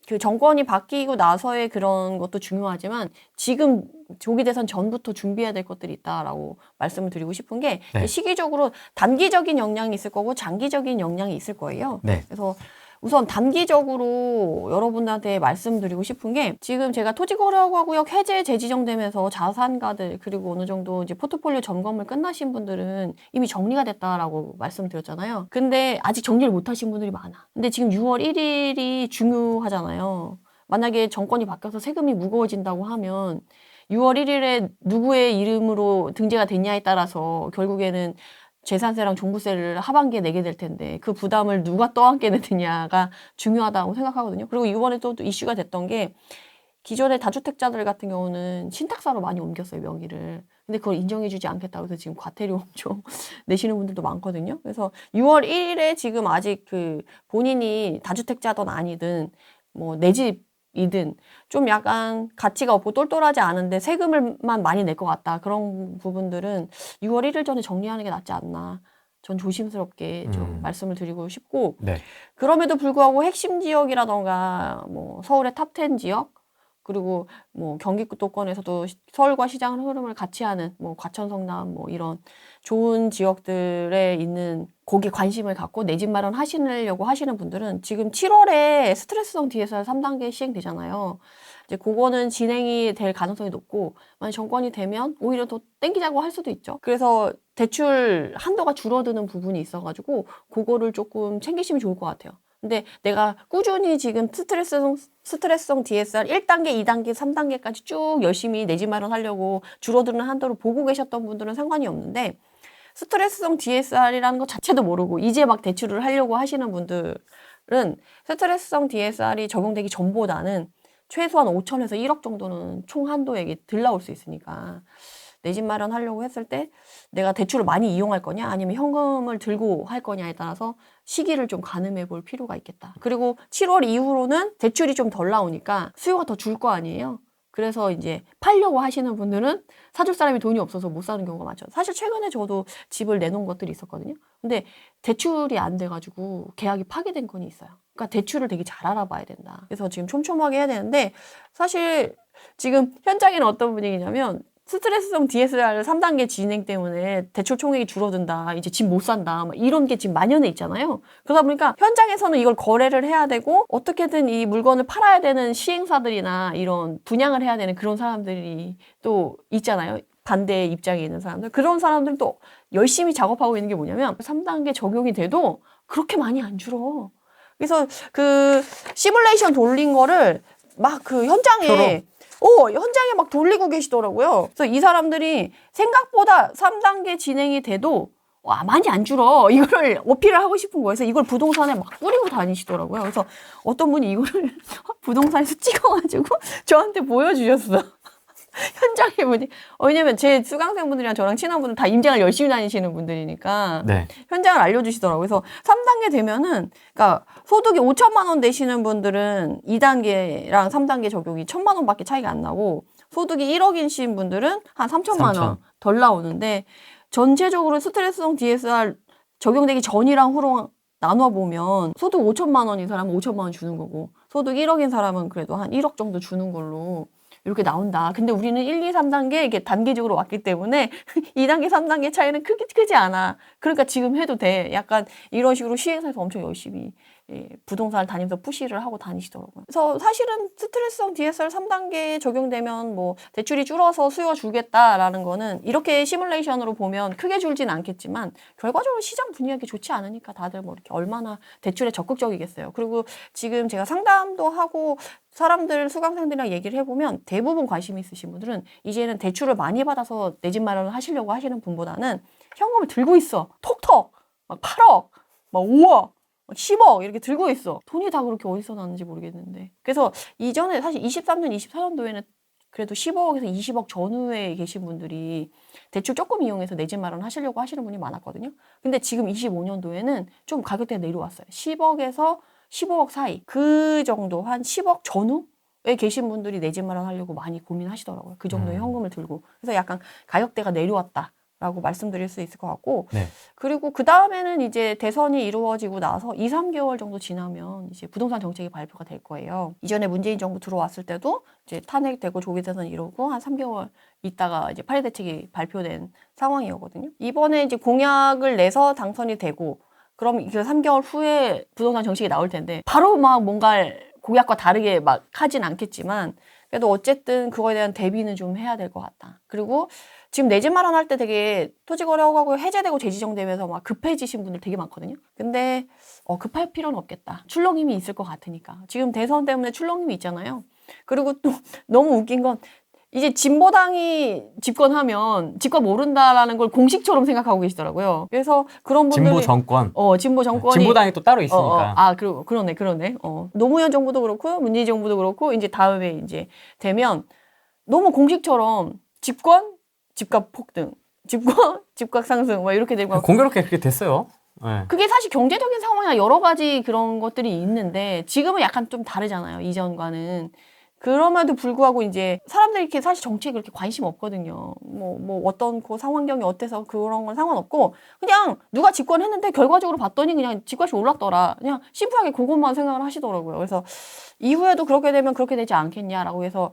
그 정권이 바뀌고 나서의 그런 것도 중요하지만 지금 조기 대선 전부터 준비해야 될 것들이 있다라고 말씀을 드리고 싶은 게 네. 시기적으로 단기적인 영향이 있을 거고 장기적인 영향이 있을 거예요. 네. 그래서 우선 단기적으로 여러분들한테 말씀드리고 싶은 게 지금 제가 토지거래구역 해제 재지정되면서 자산가들 그리고 어느 정도 이제 포트폴리오 점검을 끝나신 분들은 이미 정리가 됐다라고 말씀드렸잖아요. 근데 아직 정리를 못 하신 분들이 많아. 근데 지금 6월 1일이 중요하잖아요. 만약에 정권이 바뀌어서 세금이 무거워진다고 하면 6월 1일에 누구의 이름으로 등재가 됐냐에 따라서 결국에는 재산세랑 종부세를 하반기에 내게 될 텐데 그 부담을 누가 떠안게 되느냐가 중요하다고 생각하거든요. 그리고 이번에 또 이슈가 됐던 게 기존의 다주택자들 같은 경우는 신탁사로 많이 옮겼어요, 명의를. 근데 그걸 인정해주지 않겠다고 해서 지금 과태료 엄청 내시는 분들도 많거든요. 그래서 6월 1일에 지금 아직 그 본인이 다주택자든 아니든 뭐 내 집이든 좀 약간 가치가 없고 똘똘하지 않은데 세금을만 많이 낼 것 같다. 그런 부분들은 6월 1일 전에 정리하는 게 낫지 않나. 전 조심스럽게 좀 말씀을 드리고 싶고 네. 그럼에도 불구하고 핵심 지역이라던가 뭐 서울의 탑10 지역 그리고 뭐 경기도권에서도 서울과 시장 흐름을 같이 하는 뭐 과천 성남 뭐 이런 좋은 지역들에 있는 거기에 관심을 갖고 내 집 마련 하시려고 하시는 분들은 지금 7월에 스트레스성 DSR 3단계 시행되잖아요. 이제 그거는 진행이 될 가능성이 높고 만약 정권이 되면 오히려 더 땡기자고 할 수도 있죠. 그래서 대출 한도가 줄어드는 부분이 있어가지고 그거를 조금 챙기시면 좋을 것 같아요. 근데 내가 꾸준히 지금 스트레스성 DSR 1단계, 2단계, 3단계까지 쭉 열심히 내 집 마련하려고 줄어드는 한도를 보고 계셨던 분들은 상관이 없는데 스트레스성 DSR이라는 것 자체도 모르고 이제 막 대출을 하려고 하시는 분들은 스트레스성 DSR이 적용되기 전보다는 최소한 5천에서 1억 정도는 총 한도액이 덜 나올 수 있으니까 내 집 마련하려고 했을 때 내가 대출을 많이 이용할 거냐 아니면 현금을 들고 할 거냐에 따라서 시기를 좀 가늠해 볼 필요가 있겠다. 그리고 7월 이후로는 대출이 좀 덜 나오니까 수요가 더 줄 거 아니에요. 그래서 이제 팔려고 하시는 분들은 사줄 사람이 돈이 없어서 못 사는 경우가 많죠. 사실 최근에 저도 집을 내놓은 것들이 있었거든요. 근데 대출이 안 돼가지고 계약이 파기된 건이 있어요. 그러니까 대출을 되게 잘 알아봐야 된다. 그래서 지금 촘촘하게 해야 되는데 사실 지금 현장에는 어떤 분위기냐면 스트레스성 DSR 3단계 진행 때문에 대출 총액이 줄어든다. 이제 집 못 산다. 막 이런 게 지금 만연해 있잖아요. 그러다 보니까 현장에서는 이걸 거래를 해야 되고 어떻게든 이 물건을 팔아야 되는 시행사들이나 이런 분양을 해야 되는 그런 사람들이 또 있잖아요. 반대 입장에 있는 사람들. 그런 사람들도 열심히 작업하고 있는 게 뭐냐면 3단계 적용이 돼도 그렇게 많이 안 줄어. 그래서 그 시뮬레이션 돌린 거를 막 그 현장에 현장에 막 돌리고 계시더라고요. 그래서 이 사람들이 생각보다 3단계 진행이 돼도 와, 많이 안 줄어. 이거를 어필을 하고 싶은 거예요. 그래서 이걸 부동산에 막 뿌리고 다니시더라고요. 그래서 어떤 분이 이거를 부동산에서 찍어가지고 저한테 보여주셨어. 현장에 분이. 왜냐면 제 수강생분들이랑 저랑 친한 분들 다 임장을 열심히 다니시는 분들이니까 네. 현장을 알려주시더라고요. 그래서 3단계 되면은, 그러니까 소득이 5천만 원 되시는 분들은 2단계랑 3단계 적용이 1,000만 원밖에 차이가 안 나고 소득이 1억이신 분들은 한 3천만 원 덜 나오는데 전체적으로 스트레스성 DSR 적용되기 전이랑 후랑 나눠보면 소득 5천만 원인 사람은 5천만 원 주는 거고 소득 1억인 사람은 그래도 한 1억 정도 주는 걸로 이렇게 나온다. 근데 우리는 1, 2, 3단계 이게 단계적으로 왔기 때문에 2단계, 3단계 차이는 크지 않아. 그러니까 지금 해도 돼. 약간 이런 식으로 시행사에서 엄청 열심히 부동산을 다니면서 푸시를 하고 다니시더라고요. 그래서 사실은 스트레스성 DSR 3단계 적용되면 뭐 대출이 줄어서 수요가 줄겠다라는 거는 이렇게 시뮬레이션으로 보면 크게 줄진 않겠지만 결과적으로 시장 분위기가 좋지 않으니까 다들 뭐 이렇게 얼마나 대출에 적극적이겠어요. 그리고 지금 제가 상담도 하고 사람들, 수강생들이랑 얘기를 해보면 대부분 관심 있으신 분들은 이제는 대출을 많이 받아서 내 집 마련을 하시려고 하시는 분보다는 현금을 들고 있어. 톡톡! 막 8억! 막 5억! 10억 이렇게 들고 있어. 돈이 다 그렇게 어디서 나는지 모르겠는데. 그래서 이전에 사실 23년, 24년도에는 그래도 10억에서 20억 전후에 계신 분들이 대출 조금 이용해서 내 집 마련 하시려고 하시는 분이 많았거든요. 근데 지금 25년도에는 좀 가격대가 내려왔어요. 10억에서 15억 사이. 그 정도 한 10억 전후에 계신 분들이 내 집 마련 하려고 많이 고민하시더라고요. 그 정도의 현금을 들고. 그래서 약간 가격대가 내려왔다. 라고 말씀드릴 수 있을 것 같고, 네. 그리고 그 다음에는 이제 대선이 이루어지고 나서 2, 3개월 정도 지나면 이제 부동산 정책이 발표가 될 거예요. 이전에 문재인 정부 들어왔을 때도 이제 탄핵되고 조기 대선 이루고 한 3개월 있다가 이제 8.1 대책이 발표된 상황이었거든요. 이번에 이제 공약을 내서 당선이 되고, 그럼 그 3개월 후에 부동산 정책이 나올 텐데, 바로 막 뭔가 공약과 다르게 막 하진 않겠지만, 그래도 어쨌든 그거에 대한 대비는 좀 해야 될 것 같다. 그리고 지금 내 집 마련할 때 되게 토지거래허가가 해제되고 재지정되면서 막 급해지신 분들 되게 많거든요. 근데 급할 필요는 없겠다. 출렁임이 있을 것 같으니까. 지금 대선 때문에 출렁임이 있잖아요. 그리고 또 너무 웃긴 건 이제 진보당이 집권하면 집권 모른다라는 걸 공식처럼 생각하고 계시더라고요. 그래서 그런 분들이 진보 정권. 진보 정권이 진보당이 또 따로 있으니까. 그러네. 노무현 정부도 그렇고 문재인 정부도 그렇고 이제 다음에 이제 되면 너무 공식처럼 집권, 집값 폭등, 집권, 집값 상승 막 이렇게 되고 공교롭게 그렇게 됐어요. 네. 그게 사실 경제적인 상황이나 여러 가지 그런 것들이 있는데 지금은 약간 좀 다르잖아요. 이전과는. 그럼에도 불구하고 이제 사람들이 이렇게 사실 정치에 그렇게 관심 없거든요. 뭐 어떤 그 상환경이 어때서 그런 건 상관없고 그냥 누가 집권했는데 결과적으로 봤더니 그냥 집값이 올랐더라. 그냥 심플하게 그것만 생각을 하시더라고요. 그래서 이후에도 그렇게 되면 그렇게 되지 않겠냐라고 해서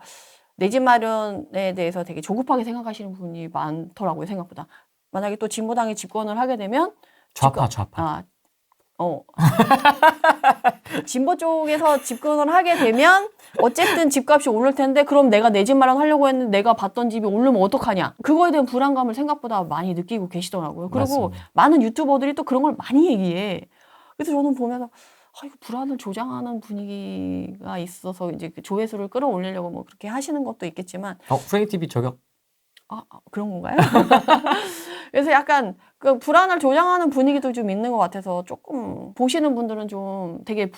내 집 마련에 대해서 되게 조급하게 생각하시는 분이 많더라고요. 생각보다. 만약에 또 진보당이 집권을 하게 되면 좌파. 진보 쪽에서 집권을 하게 되면 어쨌든 집값이 오를 텐데 그럼 내가 내 집 마련하려고 했는데 내가 봤던 집이 오르면 어떡하냐. 그거에 대한 불안감을 생각보다 많이 느끼고 계시더라고요. 그리고 맞습니다. 많은 유튜버들이 또 그런 걸 많이 얘기해. 그래서 저는 보면서 이거 불안을 조장하는 분위기가 있어서 이제 그 조회수를 끌어올리려고 뭐 그렇게 하시는 것도 있겠지만 프레임TV 저격. 그런 건가요? 그래서 약간 그 불안을 조장하는 분위기도 좀 있는 것 같아서 조금 보시는 분들은 좀 되게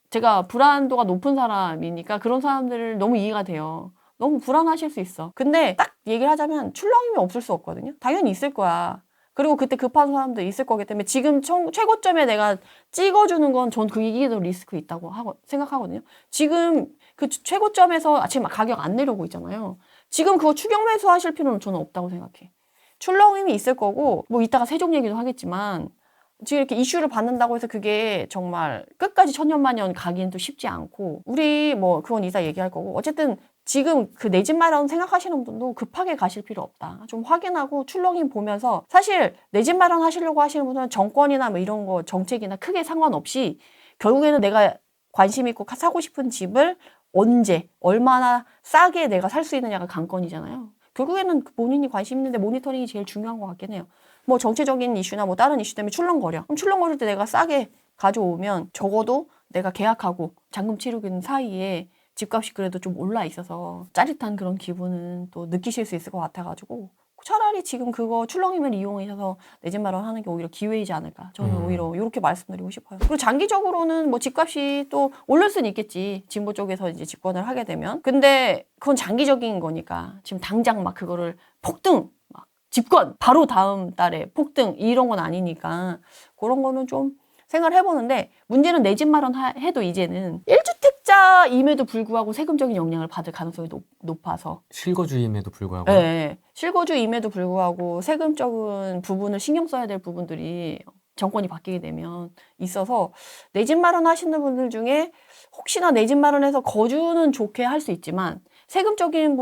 제가 불안도가 높은 사람이니까 그런 사람들을 너무 이해가 돼요. 너무 불안하실 수 있어. 근데 딱 얘기를 하자면 출렁임이 없을 수 없거든요. 당연히 있을 거야. 그리고 그때 급한 사람도 있을 거기 때문에 지금 최고점에 내가 찍어주는 건 전 그게 더 리스크 있다고 생각하거든요. 지금 그 최고점에서 지금 가격 안 내려오고 있잖아요. 지금 그거 추격 매수 하실 필요는 저는 없다고 생각해. 출렁임이 있을 거고 뭐 이따가 세종 얘기도 하겠지만 지금 이렇게 이슈를 받는다고 해서 그게 정말 끝까지 천년만년 가기는 또 쉽지 않고 우리 뭐 그건 이따 얘기할 거고 어쨌든 지금 그 내 집 마련 생각하시는 분도 급하게 가실 필요 없다. 좀 확인하고 출렁임 보면서 사실 내 집 마련 하시려고 하시는 분은 정권이나 뭐 이런 거 정책이나 크게 상관없이 결국에는 내가 관심 있고 사고 싶은 집을 언제 얼마나 싸게 내가 살 수 있느냐가 관건이잖아요. 결국에는 본인이 관심 있는데 모니터링이 제일 중요한 것 같긴 해요. 뭐 정치적인 이슈나 뭐 다른 이슈 때문에 출렁거려. 그럼 출렁거릴 때 내가 싸게 가져오면 적어도 내가 계약하고 잔금 치르는 사이에 집값이 그래도 좀 올라 있어서 짜릿한 그런 기분은 또 느끼실 수 있을 것 같아가지고 차라리 지금 그거 출렁임을 이용하셔서 내 집 마련하는 게 오히려 기회이지 않을까. 저는 오히려 이렇게 말씀드리고 싶어요. 그리고 장기적으로는 뭐 집값이 또 오를 수는 있겠지. 진보 쪽에서 이제 집권을 하게 되면. 근데 그건 장기적인 거니까 지금 당장 막 그거를 폭등, 막 집권 바로 다음 달에 폭등 이런 건 아니니까 그런 거는 좀 생각을 해보는데 문제는 내 집 마련 해도 이제는 1주택자임에도 불구하고 세금적인 영향을 받을 가능성이 높아서 실거주임에도 불구하고 네, 실거주임에도 불구하고 세금적인 부분을 신경 써야 될 부분들이 정권이 바뀌게 되면 있어서 내 집 마련하시는 분들 중에 혹시나 내 집 마련해서 거주는 좋게 할 수 있지만 세금적인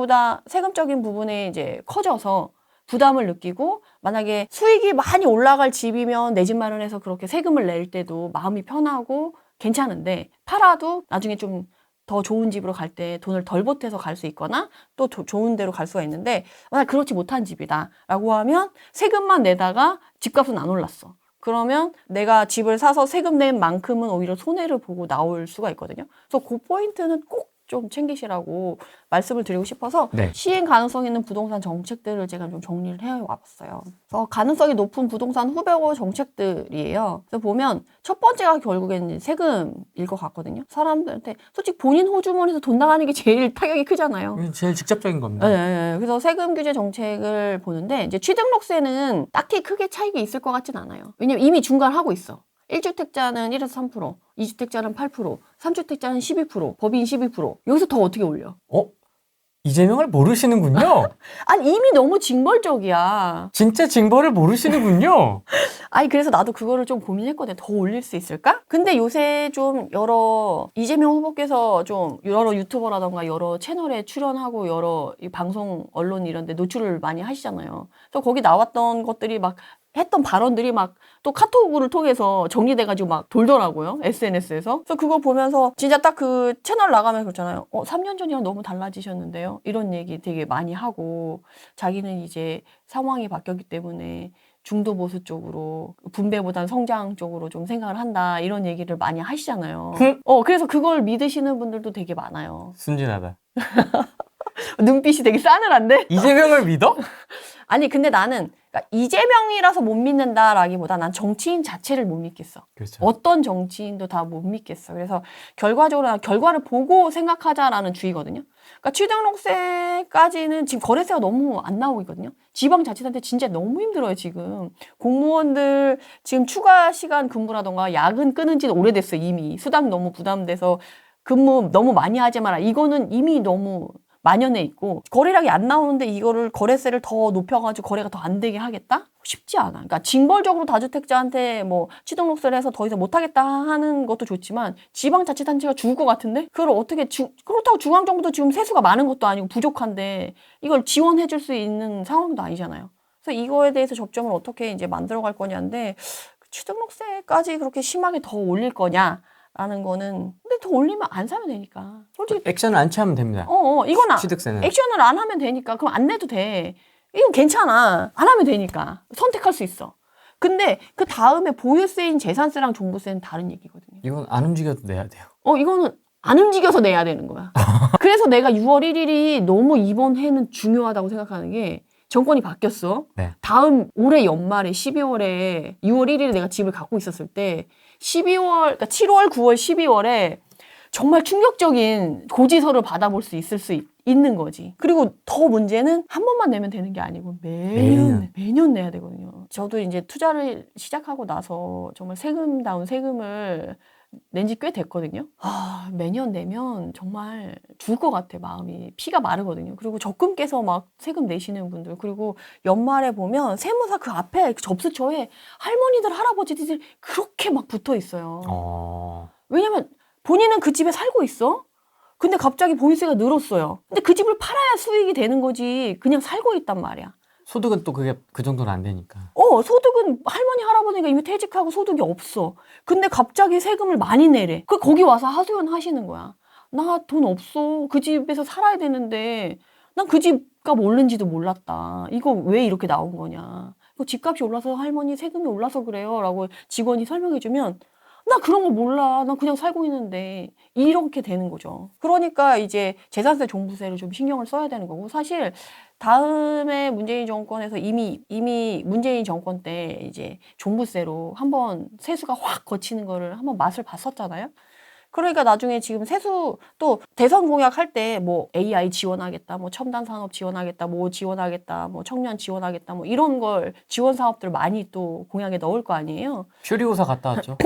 부분에 이제 커져서 부담을 느끼고 만약에 수익이 많이 올라갈 집이면 내 집 마련해서 그렇게 세금을 낼 때도 마음이 편하고 괜찮은데 팔아도 나중에 좀 더 좋은 집으로 갈 때 돈을 덜 보태서 갈 수 있거나 또 좋은 데로 갈 수가 있는데 만약 그렇지 못한 집이다 라고 하면 세금만 내다가 집값은 안 올랐어. 그러면 내가 집을 사서 세금 낸 만큼은 오히려 손해를 보고 나올 수가 있거든요. 그래서 그 포인트는 꼭 좀 챙기시라고 말씀을 드리고 싶어서 네. 시행 가능성 있는 부동산 정책들을 제가 좀 정리를 해와봤어요. 그래서 가능성이 높은 부동산 후보고 정책들이에요. 그래서 보면 첫 번째가 결국에는 세금일 것 같거든요. 사람들한테 솔직히 본인 호주머니에서 돈 나가는 게 제일 타격이 크잖아요. 제일 직접적인 겁니다. 네. 그래서 세금 규제 정책을 보는데 이제 취등록세는 딱히 크게 차이가 있을 것 같진 않아요. 왜냐면 이미 중간하고 있어. 1주택자는 1에서 3%, 2주택자는 8%, 3주택자는 12%, 법인 12%. 여기서 더 어떻게 올려? 이재명을 모르시는군요. 아니, 이미 너무 징벌적이야. 진짜 징벌을 모르시는군요. 아니, 그래서 나도 그거를 좀 고민했거든. 더 올릴 수 있을까? 근데 요새 좀 이재명 후보께서 좀 여러 유튜버라던가 여러 채널에 출연하고 여러 이 방송, 언론 이런 데 노출을 많이 하시잖아요. 그래서 거기 나왔던 것들이 막 했던 발언들이 막 또 카톡을 통해서 정리돼가지고 막 돌더라고요. SNS에서. 그래서 그거 보면서 진짜 딱 그 채널 나가면 그렇잖아요. 3년 전이랑 너무 달라지셨는데요. 이런 얘기 되게 많이 하고 자기는 이제 상황이 바뀌었기 때문에 중도 보수 쪽으로 분배보단 성장 쪽으로 좀 생각을 한다. 이런 얘기를 많이 하시잖아요. 그래서 그걸 믿으시는 분들도 되게 많아요. 순진하다. 눈빛이 되게 싸늘한데? 이재명을 믿어? 아니, 근데 나는 그러니까 이재명이라서 못 믿는다라기보다 난 정치인 자체를 못 믿겠어. 그렇죠. 어떤 정치인도 다 못 믿겠어. 그래서 결과적으로 난 결과를 보고 생각하자라는 주의거든요. 그러니까 취등록세까지는 지금 거래세가 너무 안 나오고 있거든요. 지방자치단체 진짜 너무 힘들어요, 지금. 공무원들 지금 추가 시간 근무라던가 야근 끊은 지는 오래됐어요, 이미. 수당 너무 부담돼서 근무 너무 많이 하지 마라. 이거는 이미 너무 만연해 있고 거래량이 안 나오는데 이거를 거래세를 더 높여가지고 거래가 더 안 되게 하겠다? 쉽지 않아. 그러니까 징벌적으로 다주택자한테 뭐 취등록세를 해서 더 이상 못하겠다 하는 것도 좋지만 지방자치단체가 죽을 것 같은데 그걸 어떻게 그렇다고 중앙정부도 지금 세수가 많은 것도 아니고 부족한데 이걸 지원해 줄 수 있는 상황도 아니잖아요. 그래서 이거에 대해서 접점을 어떻게 이제 만들어 갈 거냐인데 취등록세까지 그렇게 심하게 더 올릴 거냐? 라는 거는 근데 더 올리면 안 사면 되니까 솔직히 액션을 안 취하면 됩니다. 이건 취득세는. 액션을 안 하면 되니까 그럼 안 내도 돼. 이건 괜찮아. 안 하면 되니까 선택할 수 있어. 근데 그 다음에 보유세인 재산세랑 종부세는 다른 얘기거든요. 이건 안 움직여도 내야 돼요. 이거는 안 움직여서 내야 되는 거야. 그래서 내가 6월 1일이 너무 이번 해는 중요하다고 생각하는 게 정권이 바뀌었어. 네. 다음 올해 연말에 12월에 6월 1일에 내가 집을 갖고 있었을 때 12월, 그러니까 7월, 9월, 12월에 정말 충격적인 고지서를 받아볼 수 있는 거지. 그리고 더 문제는 한 번만 내면 되는 게 아니고 매년 내야 되거든요. 저도 이제 투자를 시작하고 나서 정말 세금다운 세금을 낸 지 꽤 됐거든요. 매년 내면 정말 죽을 것 같아, 마음이. 피가 마르거든요. 그리고 적금 깨서 막 세금 내시는 분들. 그리고 연말에 보면 세무사 그 앞에 그 접수처에 할머니들, 할아버지들 그렇게 막 붙어 있어요. 왜냐면 본인은 그 집에 살고 있어. 근데 갑자기 보유세가 늘었어요. 근데 그 집을 팔아야 수익이 되는 거지. 그냥 살고 있단 말이야. 소득은 또 그게 그 정도는 안 되니까. 소득은 할머니, 할아버지가 이미 퇴직하고 소득이 없어. 근데 갑자기 세금을 많이 내래. 거기 와서 하소연 하시는 거야. 나 돈 없어. 그 집에서 살아야 되는데 난 그 집값 오른지도 몰랐다. 이거 왜 이렇게 나온 거냐. 이거 집값이 올라서 할머니 세금이 올라서 그래요. 라고 직원이 설명해주면 나 그런 거 몰라. 나 그냥 살고 있는데 이렇게 되는 거죠. 그러니까 이제 재산세, 종부세를 좀 신경을 써야 되는 거고 사실 다음에 문재인 정권에서 이미 문재인 정권 때 이제 종부세로 한번 세수가 확 거치는 거를 한번 맛을 봤었잖아요. 그러니까 나중에 지금 세수 또 대선 공약할 때 뭐 AI 지원하겠다, 뭐 첨단 산업 지원하겠다, 뭐 지원하겠다, 뭐 청년 지원하겠다, 뭐 이런 걸 지원 사업들 많이 또 공약에 넣을 거 아니에요. 퓨리오사 갔다 왔죠.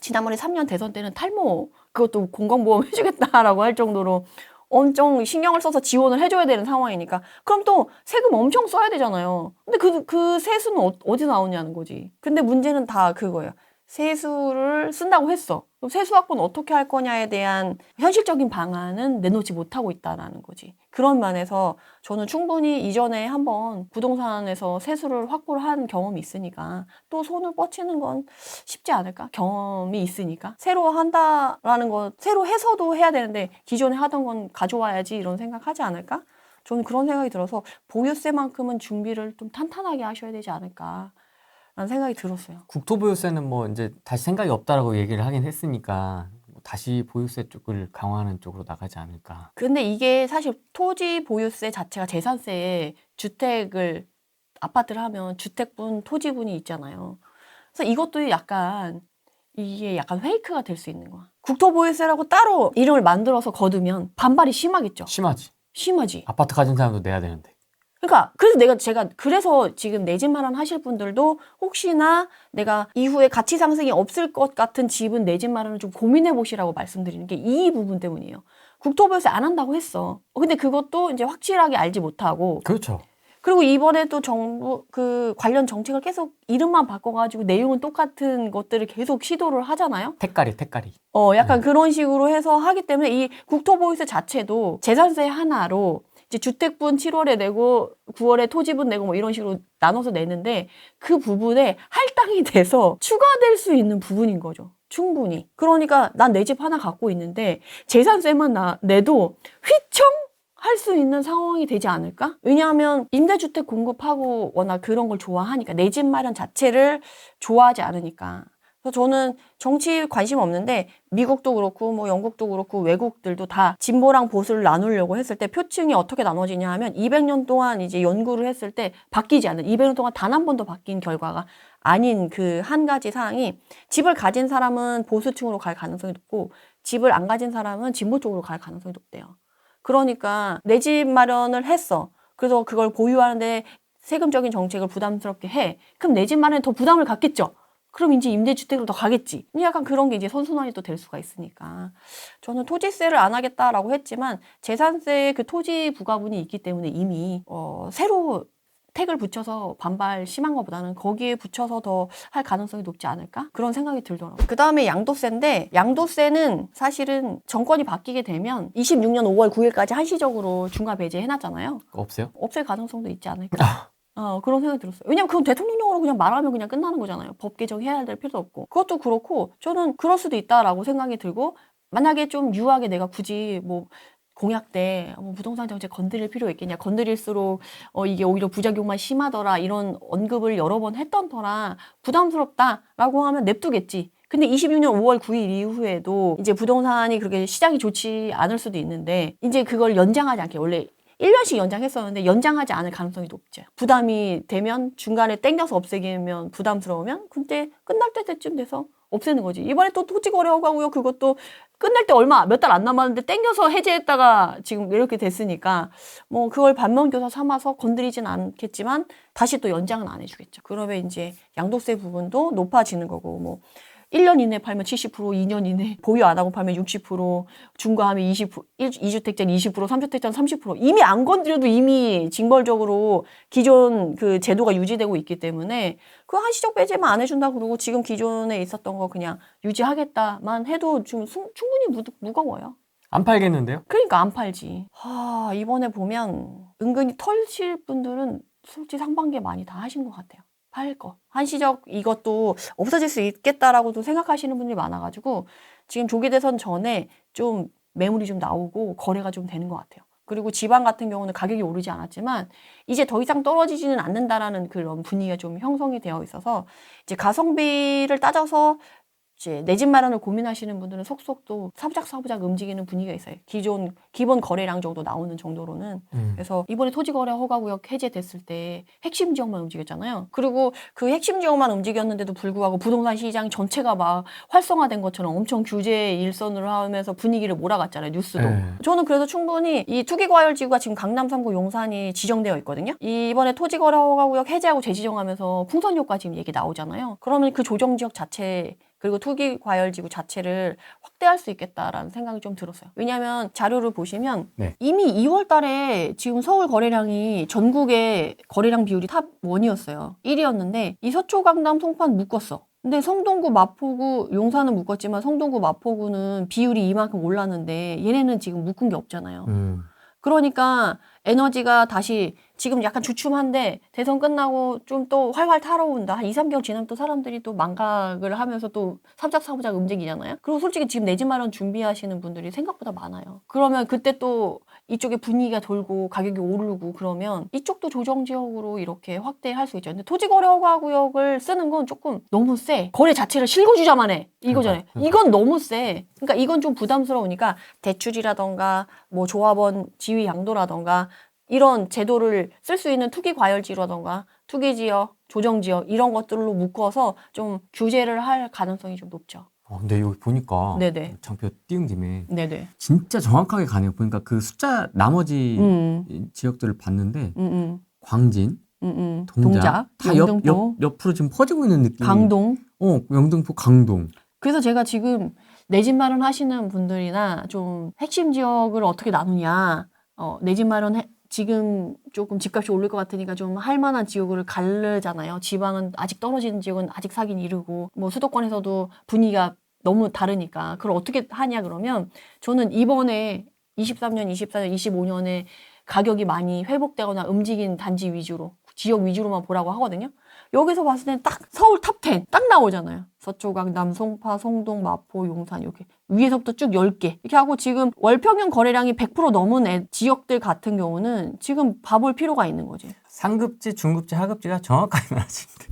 지난번에 3년 대선 때는 탈모 그것도 건강보험 해주겠다라고 할 정도로 엄청 신경을 써서 지원을 해줘야 되는 상황이니까 그럼 또 세금 엄청 써야 되잖아요. 근데 그 세수는 어디서 나오냐는 거지. 근데 문제는 다 그거예요. 세수를 쓴다고 했어. 그럼 세수 확보는 어떻게 할 거냐에 대한 현실적인 방안은 내놓지 못하고 있다라는 거지. 그런 면에서 저는 충분히 이전에 한번 부동산에서 세수를 확보를 한 경험이 있으니까 또 손을 뻗치는 건 쉽지 않을까? 경험이 있으니까. 새로 한다라는 거, 새로 해서도 해야 되는데 기존에 하던 건 가져와야지 이런 생각하지 않을까? 저는 그런 생각이 들어서 보유세만큼은 준비를 좀 탄탄하게 하셔야 되지 않을까? 라는 생각이 들었어요. 국토보유세는 뭐 이제 다시 생각이 없다라고 얘기를 하긴 했으니까 다시 보유세 쪽을 강화하는 쪽으로 나가지 않을까. 근데 이게 사실 토지 보유세 자체가 재산세에 아파트를 하면 주택분, 토지분이 있잖아요. 그래서 이것도 이게 약간 페이크가 될 수 있는 거야. 국토보유세라고 따로 이름을 만들어서 거두면 반발이 심하겠죠. 심하지. 아파트 가진 사람도 내야 되는데. 그러니까 그래서 지금 내 집 마련 하실 분들도 혹시나 내가 이후에 가치 상승이 없을 것 같은 집은 내 집 마련을 좀 고민해 보시라고 말씀드리는 게 이 부분 때문이에요. 국토부에서 안 한다고 했어. 근데 그것도 이제 확실하게 알지 못하고 그렇죠. 그리고 이번에도 정부 그 관련 정책을 계속 이름만 바꿔가지고 내용은 똑같은 것들을 계속 시도를 하잖아요. 택가리. 약간 그런 식으로 해서 하기 때문에 이 국토보유세 자체도 재산세 하나로 이제 주택분 7월에 내고 9월에 토지분 내고 뭐 이런 식으로 나눠서 내는데 그 부분에 할당이 돼서 추가될 수 있는 부분인 거죠. 충분히. 그러니까 난 내 집 하나 갖고 있는데 재산세만 내도 휘청 할 수 있는 상황이 되지 않을까? 왜냐하면 임대주택 공급하고 워낙 그런 걸 좋아하니까 내 집 마련 자체를 좋아하지 않으니까. 그래서 저는 정치 관심 없는데 미국도 그렇고 뭐 영국도 그렇고 외국들도 다 진보랑 보수를 나누려고 했을 때 표층이 어떻게 나눠지냐 하면 200년 동안 이제 연구를 했을 때 바뀌지 않는 200년 동안 단 한 번도 바뀐 결과가 아닌 그 한 가지 사항이 집을 가진 사람은 보수층으로 갈 가능성이 높고 집을 안 가진 사람은 진보 쪽으로 갈 가능성이 높대요. 그러니까 내 집 마련을 했어. 그래서 그걸 보유하는데 세금적인 정책을 부담스럽게 해. 그럼 내 집 마련에 더 부담을 갖겠죠. 그럼 이제 임대주택으로 더 가겠지. 약간 그런 게 이제 선순환이 또 될 수가 있으니까. 저는 토지세를 안 하겠다라고 했지만 재산세의 그 토지 부과분이 있기 때문에 이미 새로 택을 붙여서 반발 심한 것보다는 거기에 붙여서 더 할 가능성이 높지 않을까? 그런 생각이 들더라고요. 그 다음에 양도세인데 양도세는 사실은 정권이 바뀌게 되면 26년 5월 9일까지 한시적으로 중과 배제 해놨잖아요. 없어요? 없앨 가능성도 있지 않을까? 그런 생각이 들었어요. 왜냐면 그건 대통령령으로 그냥 말하면 그냥 끝나는 거잖아요. 법 개정해야 될 필요도 없고. 그것도 그렇고 저는 그럴 수도 있다라고 생각이 들고 만약에 좀 유하게 내가 굳이 뭐 공약 때 부동산 정책 건드릴 필요 있겠냐. 건드릴수록 이게 오히려 부작용만 심하더라. 이런 언급을 여러 번 했던 터라 부담스럽다라고 하면 냅두겠지. 근데 26년 5월 9일 이후에도 이제 부동산이 그렇게 시장이 좋지 않을 수도 있는데 이제 그걸 연장하지 않게 원래 1년씩 연장했었는데 연장하지 않을 가능성이 높죠. 부담이 되면 중간에 땡겨서 없애기면 부담스러우면 근데 끝날 때쯤 돼서 없애는 거지. 이번에 또 토지거래허가고요. 그것도 끝날 때 얼마 몇 달 안 남았는데 땡겨서 해제했다가 지금 이렇게 됐으니까 뭐 그걸 반면교사 삼아서 건드리진 않겠지만 다시 또 연장은 안 해주겠죠. 그러면 이제 양도세 부분도 높아지는 거고 뭐 1년 이내 팔면 70%, 2년 이내 보유 안 하고 팔면 60%, 중과하면 20%, 2주택자는 20%, 3주택자는 30%. 이미 안 건드려도 이미 징벌적으로 기존 그 제도가 유지되고 있기 때문에 그 한시적 배제만 안 해준다 그러고 지금 기존에 있었던 거 그냥 유지하겠다만 해도 좀 충분히 무거워요. 안 팔겠는데요? 그러니까 안 팔지. 이번에 보면 은근히 털실 분들은 솔직히 상반기에 많이 다 하신 것 같아요. 팔 거. 한시적 이것도 없어질 수 있겠다라고도 생각하시는 분들이 많아가지고 지금 조기 대선 전에 좀 매물이 좀 나오고 거래가 좀 되는 것 같아요. 그리고 지방 같은 경우는 가격이 오르지 않았지만 이제 더 이상 떨어지지는 않는다라는 그런 분위기가 좀 형성이 되어 있어서 이제 가성비를 따져서 이제 내 집 마련을 고민하시는 분들은 속속 또 사부작 움직이는 분위기가 있어요. 기본 거래량 정도 나오는 정도로는. 그래서 이번에 토지거래 허가구역 해제됐을 때 핵심 지역만 움직였잖아요. 그리고 그 핵심 지역만 움직였는데도 불구하고 부동산 시장 전체가 막 활성화된 것처럼 엄청 규제 일선으로 하면서 분위기를 몰아갔잖아요. 뉴스도. 저는 그래서 충분히 이 투기과열지구가 지금 강남 3구 용산이 지정되어 있거든요. 이번에 토지거래 허가구역 해제하고 재지정하면서 풍선효과 지금 얘기 나오잖아요. 그러면 그 조정지역 자체 그리고 투기과열지구 자체를 확대할 수 있겠다라는 생각이 좀 들었어요. 왜냐하면 자료를 보시면 이미 2월 달에 지금 서울 거래량이 전국의 거래량 비율이 탑 1이었어요. 1위였는데 이 서초, 강남, 송파는 묶었어. 근데 성동구, 마포구, 용산은 묶었지만 성동구, 마포구는 비율이 이만큼 올랐는데 얘네는 지금 묶은 게 없잖아요. 그러니까 에너지가 다시 지금 약간 주춤한데 대선 끝나고 좀 또 활활 타러온다. 한 2, 3개월 지나면 또 사람들이 또 망각을 하면서 또 사부작 움직이잖아요. 그리고 솔직히 지금 내 집 마련 준비하시는 분들이 생각보다 많아요. 그러면 그때 또 이쪽에 분위기가 돌고 가격이 오르고 그러면 이쪽도 조정지역으로 이렇게 확대할 수 있죠. 근데 토지거래허가구역을 쓰는 건 조금 너무 세. 거래 자체를 실거주자만 해. 이거잖아요. 이건 너무 세. 그러니까 이건 좀 부담스러우니까 대출이라던가 뭐 조합원 지위 양도라던가 이런 제도를 쓸 수 있는 투기과열지라던가 투기지역, 조정지역 이런 것들로 묶어서 좀 규제를 할 가능성이 좀 높죠. 근데 여기 보니까 네네. 장표 띄운 김에 네네. 진짜 정확하게 가네요. 보니까 그 숫자 나머지 지역들을 봤는데 광진, 동작 다 옆으로 지금 퍼지고 있는 느낌. 강동. 영등포, 강동. 그래서 제가 지금 내 집 마련 하시는 분들이나 좀 핵심 지역을 어떻게 나누냐, 내 집 마련 지금 조금 집값이 오를 것 같으니까 좀 할 만한 지역을 가르잖아요. 지방은 아직 떨어지는 지역은 아직 사긴 이르고, 뭐 수도권에서도 분위기가 너무 다르니까. 그걸 어떻게 하냐 그러면 저는 이번에 23년, 24년, 25년에 가격이 많이 회복되거나 움직인 단지 위주로, 지역 위주로만 보라고 하거든요. 여기서 봤을 때는 딱 서울 탑10 딱 나오잖아요. 서초, 강남, 송파, 송동, 마포, 용산 이렇게 위에서부터 쭉 10개 이렇게 하고 지금 월 평균 거래량이 100% 넘은 지역들 같은 경우는 지금 봐볼 필요가 있는 거지. 상급지, 중급지, 하급지가 정확하게 나눠진대.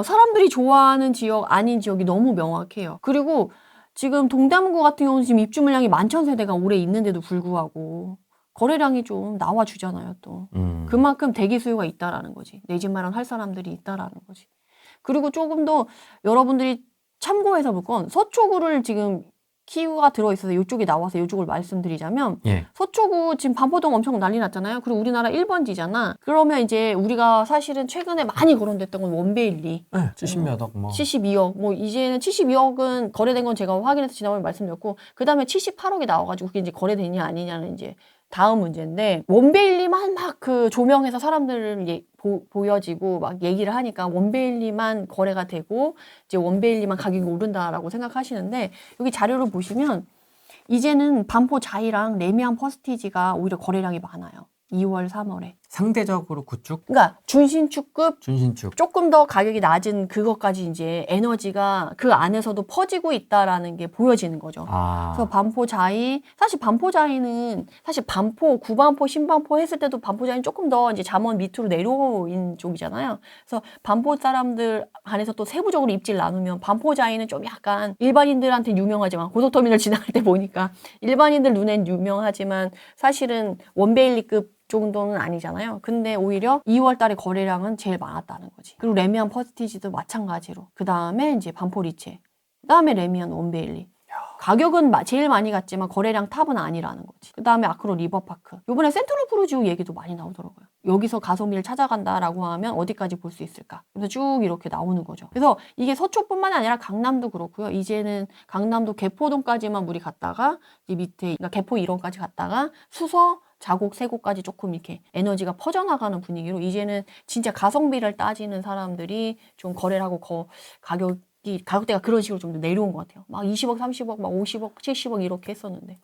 사람들이 좋아하는 지역, 아닌 지역이 너무 명확해요. 그리고 지금 동대문구 같은 경우는 지금 입주 물량이 11,000세대가 올해 있는데도 불구하고 거래량이 좀 나와주잖아요, 또. 그만큼 대기 수요가 있다라는 거지. 내 집 마련 할 사람들이 있다라는 거지. 그리고 조금 더 여러분들이 참고해서 볼 건 서초구를 지금 키우가 들어있어서 이쪽에 나와서 이쪽을 말씀드리자면 예. 서초구 지금 반포동 엄청 난리 났잖아요. 그리고 우리나라 1번지잖아. 그러면 이제 우리가 사실은 최근에 많이 거론됐던 건 원베일리. 네, 70몇 억 뭐. 72억. 뭐 이제는 72억은 거래된 건 제가 확인해서 지난번에 말씀드렸고 그다음에 78억이 나와가지고 그게 이제 거래되냐 아니냐는 이제 다음 문제인데 원베일리만 막 그 조명해서 사람들을 보여지고 막 얘기를 하니까 원베일리만 거래가 되고 이제 원베일리만 가격이 오른다라고 생각하시는데 여기 자료를 보시면 이제는 반포 자이랑 레미안 퍼스티지가 오히려 거래량이 많아요. 2월, 3월에. 상대적으로 구축? 그러니까 준신축급 준신축. 조금 더 가격이 낮은 그것까지 이제 에너지가 그 안에서도 퍼지고 있다라는 게 보여지는 거죠. 그래서 반포자이, 사실 반포자이는 사실 반포, 구반포, 신반포 했을 때도 반포자이는 조금 더 이제 잠원 밑으로 내려온 쪽이잖아요. 그래서 반포 사람들 안에서 또 세부적으로 입지를 나누면 반포자이는 좀 약간 일반인들한테 유명하지만 고속터미널 지나갈 때 보니까 일반인들 눈엔 유명하지만 사실은 원베일리급 정도는 아니잖아요. 근데 오히려 2월 달에 거래량은 제일 많았다는 거지. 그리고 레미안 퍼스티지도 마찬가지로. 그 다음에 이제 반포 리체. 그 다음에 레미안 원베일리. 가격은 제일 많이 갔지만 거래량 탑은 아니라는 거지. 그 다음에 아크로 리버파크. 요번에 센트럴 프로지오 얘기도 많이 나오더라고요. 여기서 가성비를 찾아간다라고 하면 어디까지 볼 수 있을까? 그래서 쭉 이렇게 나오는 거죠. 그래서 이게 서초뿐만 아니라 강남도 그렇고요. 이제는 강남도 개포동까지만 물이 갔다가 이 밑에 그러니까 개포 1호까지 갔다가 수서 자곡, 세곡까지 조금 이렇게 에너지가 퍼져나가는 분위기로 이제는 진짜 가성비를 따지는 사람들이 좀 거래를 하고 가격대가 그런 식으로 좀 내려온 것 같아요. 막 20억, 30억, 막 50억, 70억 이렇게 했었는데.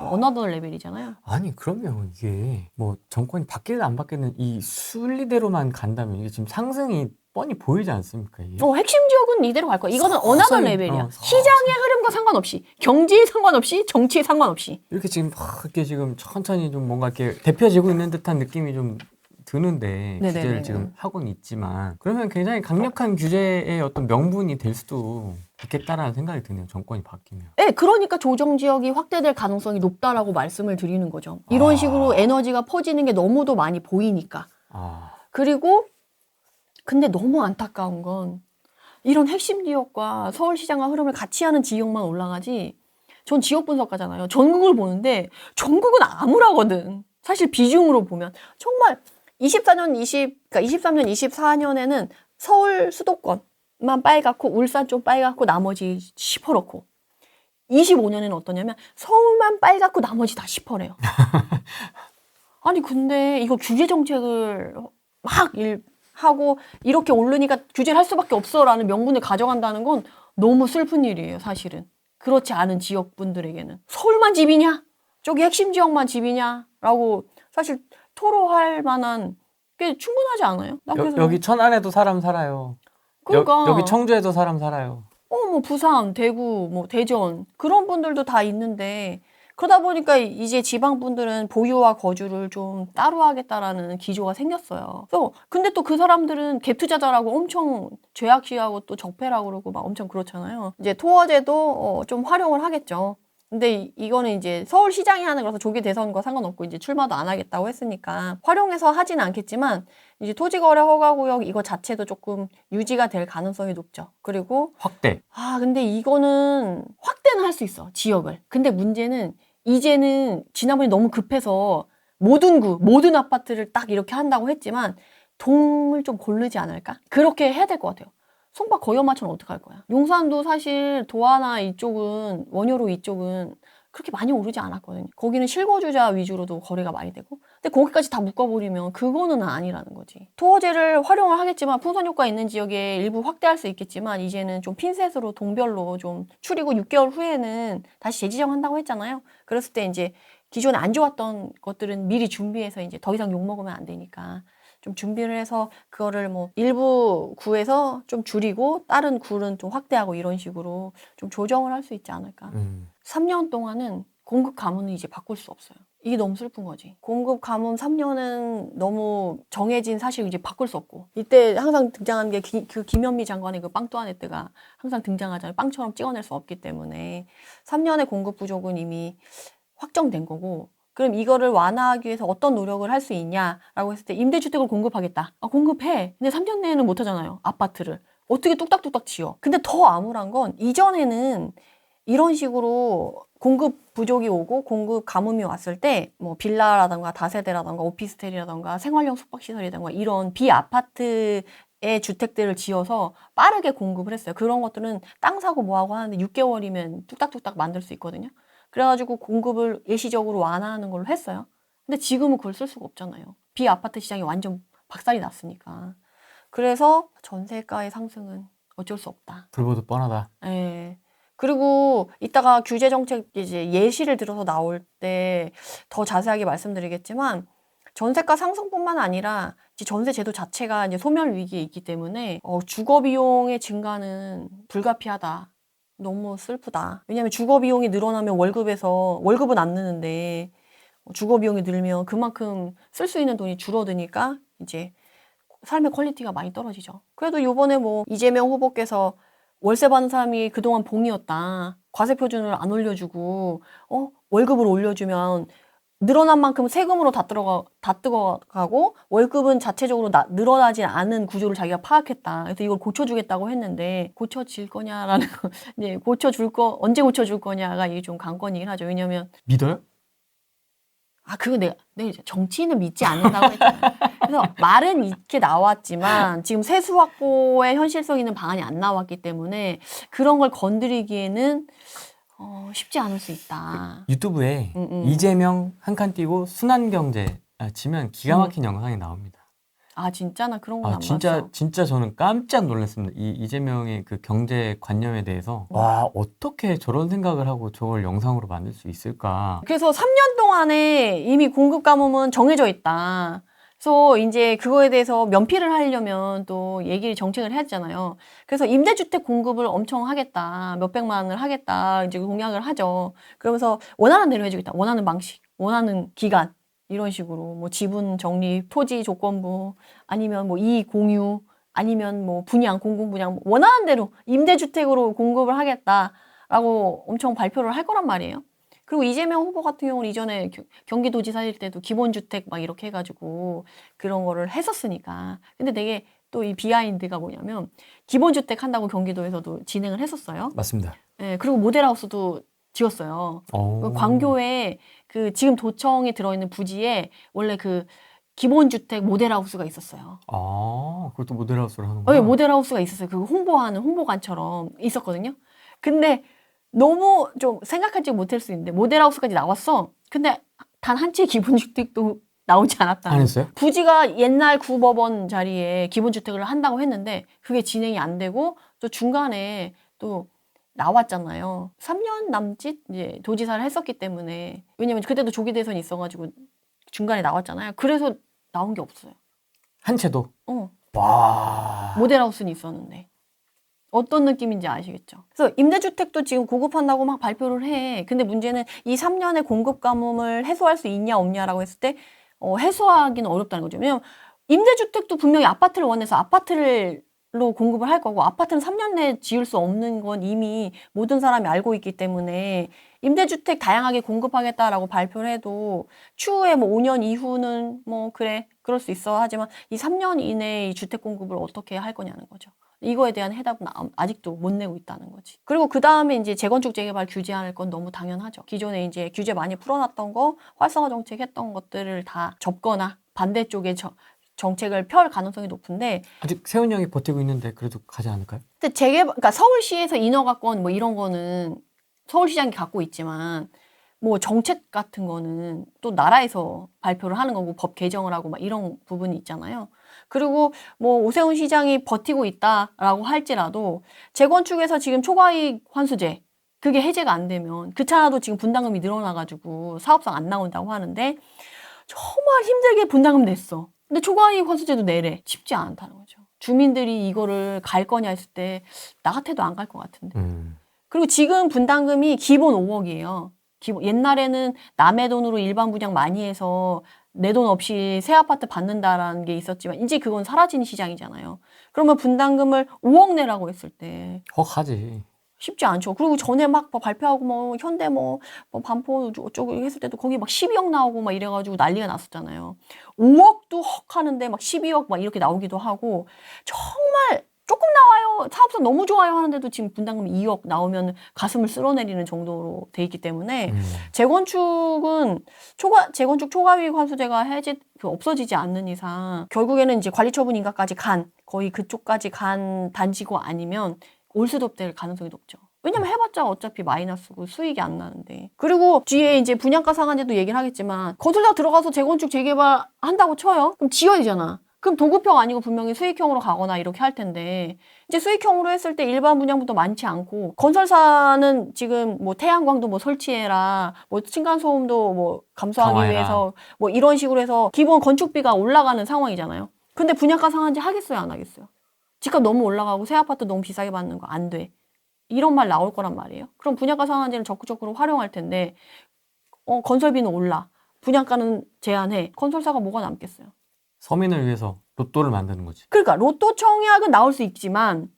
어나더 레벨이잖아요. 아니, 그러면 이게 뭐 정권이 바뀌든 안 바뀌든 이 순리대로만 간다면 이게 지금 상승이 뻔히 보이지 않습니까? 이게? 핵심 지역은 이대로 갈 거야. 이거는 어나더 레벨이야. 시장의 흐름과 상관없이, 경제에 상관없이, 정치에 상관없이. 이렇게 지금 이렇게 지금 천천히 좀 뭔가 이렇게 대표지고 있는 듯한 느낌이 좀 드는데 규제를 지금 하고는 있지만 그러면 굉장히 강력한 규제의 어떤 명분이 될 수도 있겠다라는 생각이 드네요. 정권이 바뀌면. 네, 그러니까 조정 지역이 확대될 가능성이 높다라고 말씀을 드리는 거죠. 이런 식으로 에너지가 퍼지는 게 너무도 많이 보이니까. 그리고 근데 너무 안타까운 건 이런 핵심 지역과 서울시장과 흐름을 같이 하는 지역만 올라가지 전 지역 분석가잖아요. 전국을 보는데 전국은 암울하거든. 사실 비중으로 보면 정말 23년, 24년에는 서울 수도권만 빨갛고 울산 좀 빨갛고 나머지 시퍼렇고 25년에는 어떠냐면 서울만 빨갛고 나머지 다 시퍼래요. 아니 근데 이거 규제 정책을 막 하고 이렇게 오르니까 규제를 할 수밖에 없어라는 명분을 가져간다는 건 너무 슬픈 일이에요. 사실은. 그렇지 않은 지역분들에게는. 서울만 집이냐? 저기 핵심 지역만 집이냐? 라고 사실 토로할 만한 게 충분하지 않아요? 여기 천안에도 사람 살아요. 그러니까 여기 청주에도 사람 살아요. 뭐 부산, 대구, 뭐 대전 그런 분들도 다 있는데 그러다 보니까 이제 지방분들은 보유와 거주를 좀 따로 하겠다라는 기조가 생겼어요. 그래서 근데 또 그 사람들은 갭 투자자라고 엄청 죄악시하고 또 적폐라고 그러고 막 엄청 그렇잖아요. 이제 토어제도 좀 활용을 하겠죠. 근데 이거는 이제 서울시장이 하는 거라서 조기 대선과 상관없고 이제 출마도 안 하겠다고 했으니까 활용해서 하진 않겠지만 이제 토지거래 허가구역 이거 자체도 조금 유지가 될 가능성이 높죠. 그리고 확대. 근데 이거는 확대는 할 수 있어. 지역을. 근데 문제는 이제는 지난번에 너무 급해서 모든 아파트를 딱 이렇게 한다고 했지만 동을 좀 고르지 않을까? 그렇게 해야 될 것 같아요. 송파 거연마천은 어떡할 거야? 용산도 사실 도하나 이쪽은 원효로 이쪽은 그렇게 많이 오르지 않았거든요. 거기는 실거주자 위주로도 거래가 많이 되고 근데 거기까지 다 묶어버리면 그거는 아니라는 거지. 토어제를 활용을 하겠지만 풍선 효과 있는 지역에 일부 확대할 수 있겠지만 이제는 좀 핀셋으로 동별로 좀 추리고 6개월 후에는 다시 재지정한다고 했잖아요. 그랬을 때 이제 기존에 안 좋았던 것들은 미리 준비해서 이제 더 이상 욕먹으면 안 되니까 좀 준비를 해서 그거를 뭐 일부 구에서 좀 줄이고 다른 구는 좀 확대하고 이런 식으로 좀 조정을 할 수 있지 않을까. 3년 동안은 공급 가문은 이제 바꿀 수 없어요. 이게 너무 슬픈 거지. 공급 가문 3년은 너무 정해진 사실 이제 바꿀 수 없고 이때 항상 등장하는 게 그 김현미 장관의 그 빵또아네 때가 항상 등장하잖아요. 빵처럼 찍어낼 수 없기 때문에 3년의 공급 부족은 이미 확정된 거고 그럼 이거를 완화하기 위해서 어떤 노력을 할 수 있냐라고 했을 때 임대주택을 공급하겠다. 아, 공급해. 근데 3년 내에는 못 하잖아요. 아파트를. 어떻게 뚝딱뚝딱 지어. 근데 더 암울한 건 이전에는 이런 식으로 공급 부족이 오고 공급 가뭄이 왔을 때 뭐 빌라라던가 다세대라던가 오피스텔이라던가 생활형 숙박시설이라던가 이런 비아파트의 주택들을 지어서 빠르게 공급을 했어요. 그런 것들은 땅 사고 뭐하고 하는데 6개월이면 뚝딱뚝딱 만들 수 있거든요. 그래가지고 공급을 일시적으로 완화하는 걸로 했어요. 근데 지금은 그걸 쓸 수가 없잖아요. 비아파트 시장이 완전 박살이 났으니까. 그래서 전세가의 상승은 어쩔 수 없다. 불보듯 뻔하다. 예. 그리고 이따가 규제 정책 이제 예시를 들어서 나올 때 더 자세하게 말씀드리겠지만 전세가 상승뿐만 아니라 이제 전세 제도 자체가 이제 소멸 위기에 있기 때문에 주거 비용의 증가는 불가피하다. 너무 슬프다. 왜냐하면 주거 비용이 늘어나면 월급은 안 느는데 주거 비용이 늘면 그만큼 쓸 수 있는 돈이 줄어드니까 이제 삶의 퀄리티가 많이 떨어지죠. 그래도 요번에 뭐 이재명 후보께서 월세 받는 사람이 그동안 봉이었다. 과세 표준을 안 올려주고 월급을 올려주면 늘어난 만큼 세금으로 다 들어가고 월급은 자체적으로 늘어나지 않은 구조를 자기가 파악했다. 그래서 이걸 고쳐주겠다고 했는데 고쳐질 거냐라는 거, 이제 언제 고쳐줄 거냐가 이게 좀 관건이긴 하죠. 왜냐면 믿어요? 그거 내가 이제 정치인을 믿지 않는다고 했잖아요. 그래서 말은 이렇게 나왔지만 지금 세수 확보의 현실성 있는 방안이 안 나왔기 때문에 그런 걸 건드리기에는 쉽지 않을 수 있다. 유튜브에 이재명 한 칸 띄고 순환경제 치면 기가 막힌 영상이 나옵니다. 아 진짜? 나 그런 건 안 진짜 봤어. 진짜 저는 깜짝 놀랐습니다. 이재명의 그 경제 관념에 대해서 와 어떻게 저런 생각을 하고 저걸 영상으로 만들 수 있을까? 그래서 3년 동안에 이미 공급 가뭄은 정해져 있다. 그래서 이제 그거에 대해서 면피를 하려면 또 정책을 해야 되잖아요. 그래서 임대주택 공급을 엄청 하겠다. 몇백만 원을 하겠다. 이제 공약을 하죠. 그러면서 원하는 대로 해주겠다. 원하는 방식, 원하는 기간. 이런 식으로 뭐 지분 적립, 토지 조건부, 아니면 뭐 이익 공유, 아니면 뭐 분양, 공공 분양 원하는 대로 임대주택으로 공급을 하겠다라고 엄청 발표를 할 거란 말이에요. 그리고 이재명 후보 같은 경우는 이전에 경기도지사일 때도 기본주택 막 이렇게 해가지고 그런 거를 했었으니까. 근데 되게 또 이 비하인드가 뭐냐면 기본주택 한다고 경기도에서도 진행을 했었어요. 맞습니다. 네, 그리고 모델하우스도 지었어요. 광교에 그 지금 도청에 들어있는 부지에 원래 그 기본주택 모델하우스가 있었어요. 그것도 모델하우스를 하는구나. 네, 모델하우스가 있었어요. 그 홍보하는 홍보관처럼 있었거든요. 근데 너무 좀 생각하지 못할 수 있는데 모델하우스까지 나왔어. 근데 단 한 채 기본주택도 나오지 않았다. 안 했어요? 부지가 옛날 구법원 자리에 기본주택을 한다고 했는데 그게 진행이 안 되고 또 중간에 또 나왔잖아요. 3년 남짓 이제 도지사를 했었기 때문에 왜냐면 그때도 조기 대선이 있어가지고 중간에 나왔잖아요. 그래서 나온 게 없어요. 한 채도? 와. 모델하우스는 있었는데. 어떤 느낌인지 아시겠죠? 그래서 임대주택도 지금 공급한다고 막 발표를 해. 근데 문제는 이 3년의 공급 가뭄을 해소할 수 있냐 없냐라고 했을 때 해소하기는 어렵다는 거죠. 왜냐면 임대주택도 분명히 아파트를 원해서 아파트로 공급을 할 거고 아파트는 3년 내에 지을 수 없는 건 이미 모든 사람이 알고 있기 때문에 임대주택 다양하게 공급하겠다라고 발표를 해도 추후에 뭐 5년 이후는 뭐 그래 그럴 수 있어 하지만 이 3년 이내에 이 주택 공급을 어떻게 할 거냐는 거죠. 이거에 대한 해답은 아직도 못 내고 있다는 거지. 그리고 그 다음에 이제 재건축 재개발 규제할 건 너무 당연하죠. 기존에 이제 규제 많이 풀어놨던 거, 활성화 정책 했던 것들을 다 접거나 반대쪽에 정책을 펼 가능성이 높은데 아직 세훈이 형이 버티고 있는데 그래도 가지 않을까요? 근데 그러니까 서울시에서 인허가권 뭐 이런 거는 서울시장이 갖고 있지만 뭐 정책 같은 거는 또 나라에서 발표를 하는 거고 법 개정을 하고 막 이런 부분이 있잖아요. 그리고 뭐 오세훈 시장이 버티고 있다라고 할지라도 재건축에서 지금 초과이익 환수제 그게 해제가 안 되면 그 차라도 지금 분담금이 늘어나가지고 사업성 안 나온다고 하는데 정말 힘들게 분담금 냈어. 근데 초과이익 환수제도 내래. 쉽지 않다는 거죠. 주민들이 이거를 갈 거냐 했을 때 나 같아도 안 갈 것 같은데. 그리고 지금 분담금이 기본 5억이에요. 옛날에는 남의 돈으로 일반 분양 많이 해서 내 돈 없이 새 아파트 받는다라는 게 있었지만 이제 그건 사라진 시장이잖아요. 그러면 분담금을 5억 내라고 했을 때 헉하지. 쉽지 않죠. 그리고 전에 막 발표하고 뭐 현대 뭐 반포 어쩌고 했을 때도 거기 막 12억 나오고 막 이래가지고 난리가 났었잖아요. 5억도 헉 하는데 막 12억 막 이렇게 나오기도 하고 정말 조금 나와요. 사업성 너무 좋아요 하는데도 지금 분담금 2억 나오면 가슴을 쓸어내리는 정도로 돼 있기 때문에 재건축은 재건축 초과이익 환수제가 없어지지 않는 이상 결국에는 이제 관리처분 인가까지 거의 그쪽까지 간 단지고 아니면 올스톱될 가능성이 높죠. 왜냐면 해봤자 어차피 마이너스고 수익이 안 나는데. 그리고 뒤에 이제 분양가 상한제도 얘기를 하겠지만 건설사 들어가서 재건축 재개발 한다고 쳐요. 그럼 지어야 되잖아. 그럼 도급형 아니고 분명히 수익형으로 가거나 이렇게 할 텐데 이제 수익형으로 했을 때 일반 분양부도 많지 않고 건설사는 지금 뭐 태양광도 뭐 설치해라 뭐 층간소음도 뭐 감소하기 강화해라. 위해서 뭐 이런 식으로 해서 기본 건축비가 올라가는 상황이잖아요. 근데 분양가 상한제 하겠어요 안 하겠어요? 집값 너무 올라가고 새 아파트 너무 비싸게 받는 거 안 돼. 이런 말 나올 거란 말이에요. 그럼 분양가 상한제를 적극적으로 활용할 텐데 건설비는 올라. 분양가는 제한해. 건설사가 뭐가 남겠어요? 서민을 위해서 로또를 만드는 거지. 그러니까 로또 청약은 나올 수 있지만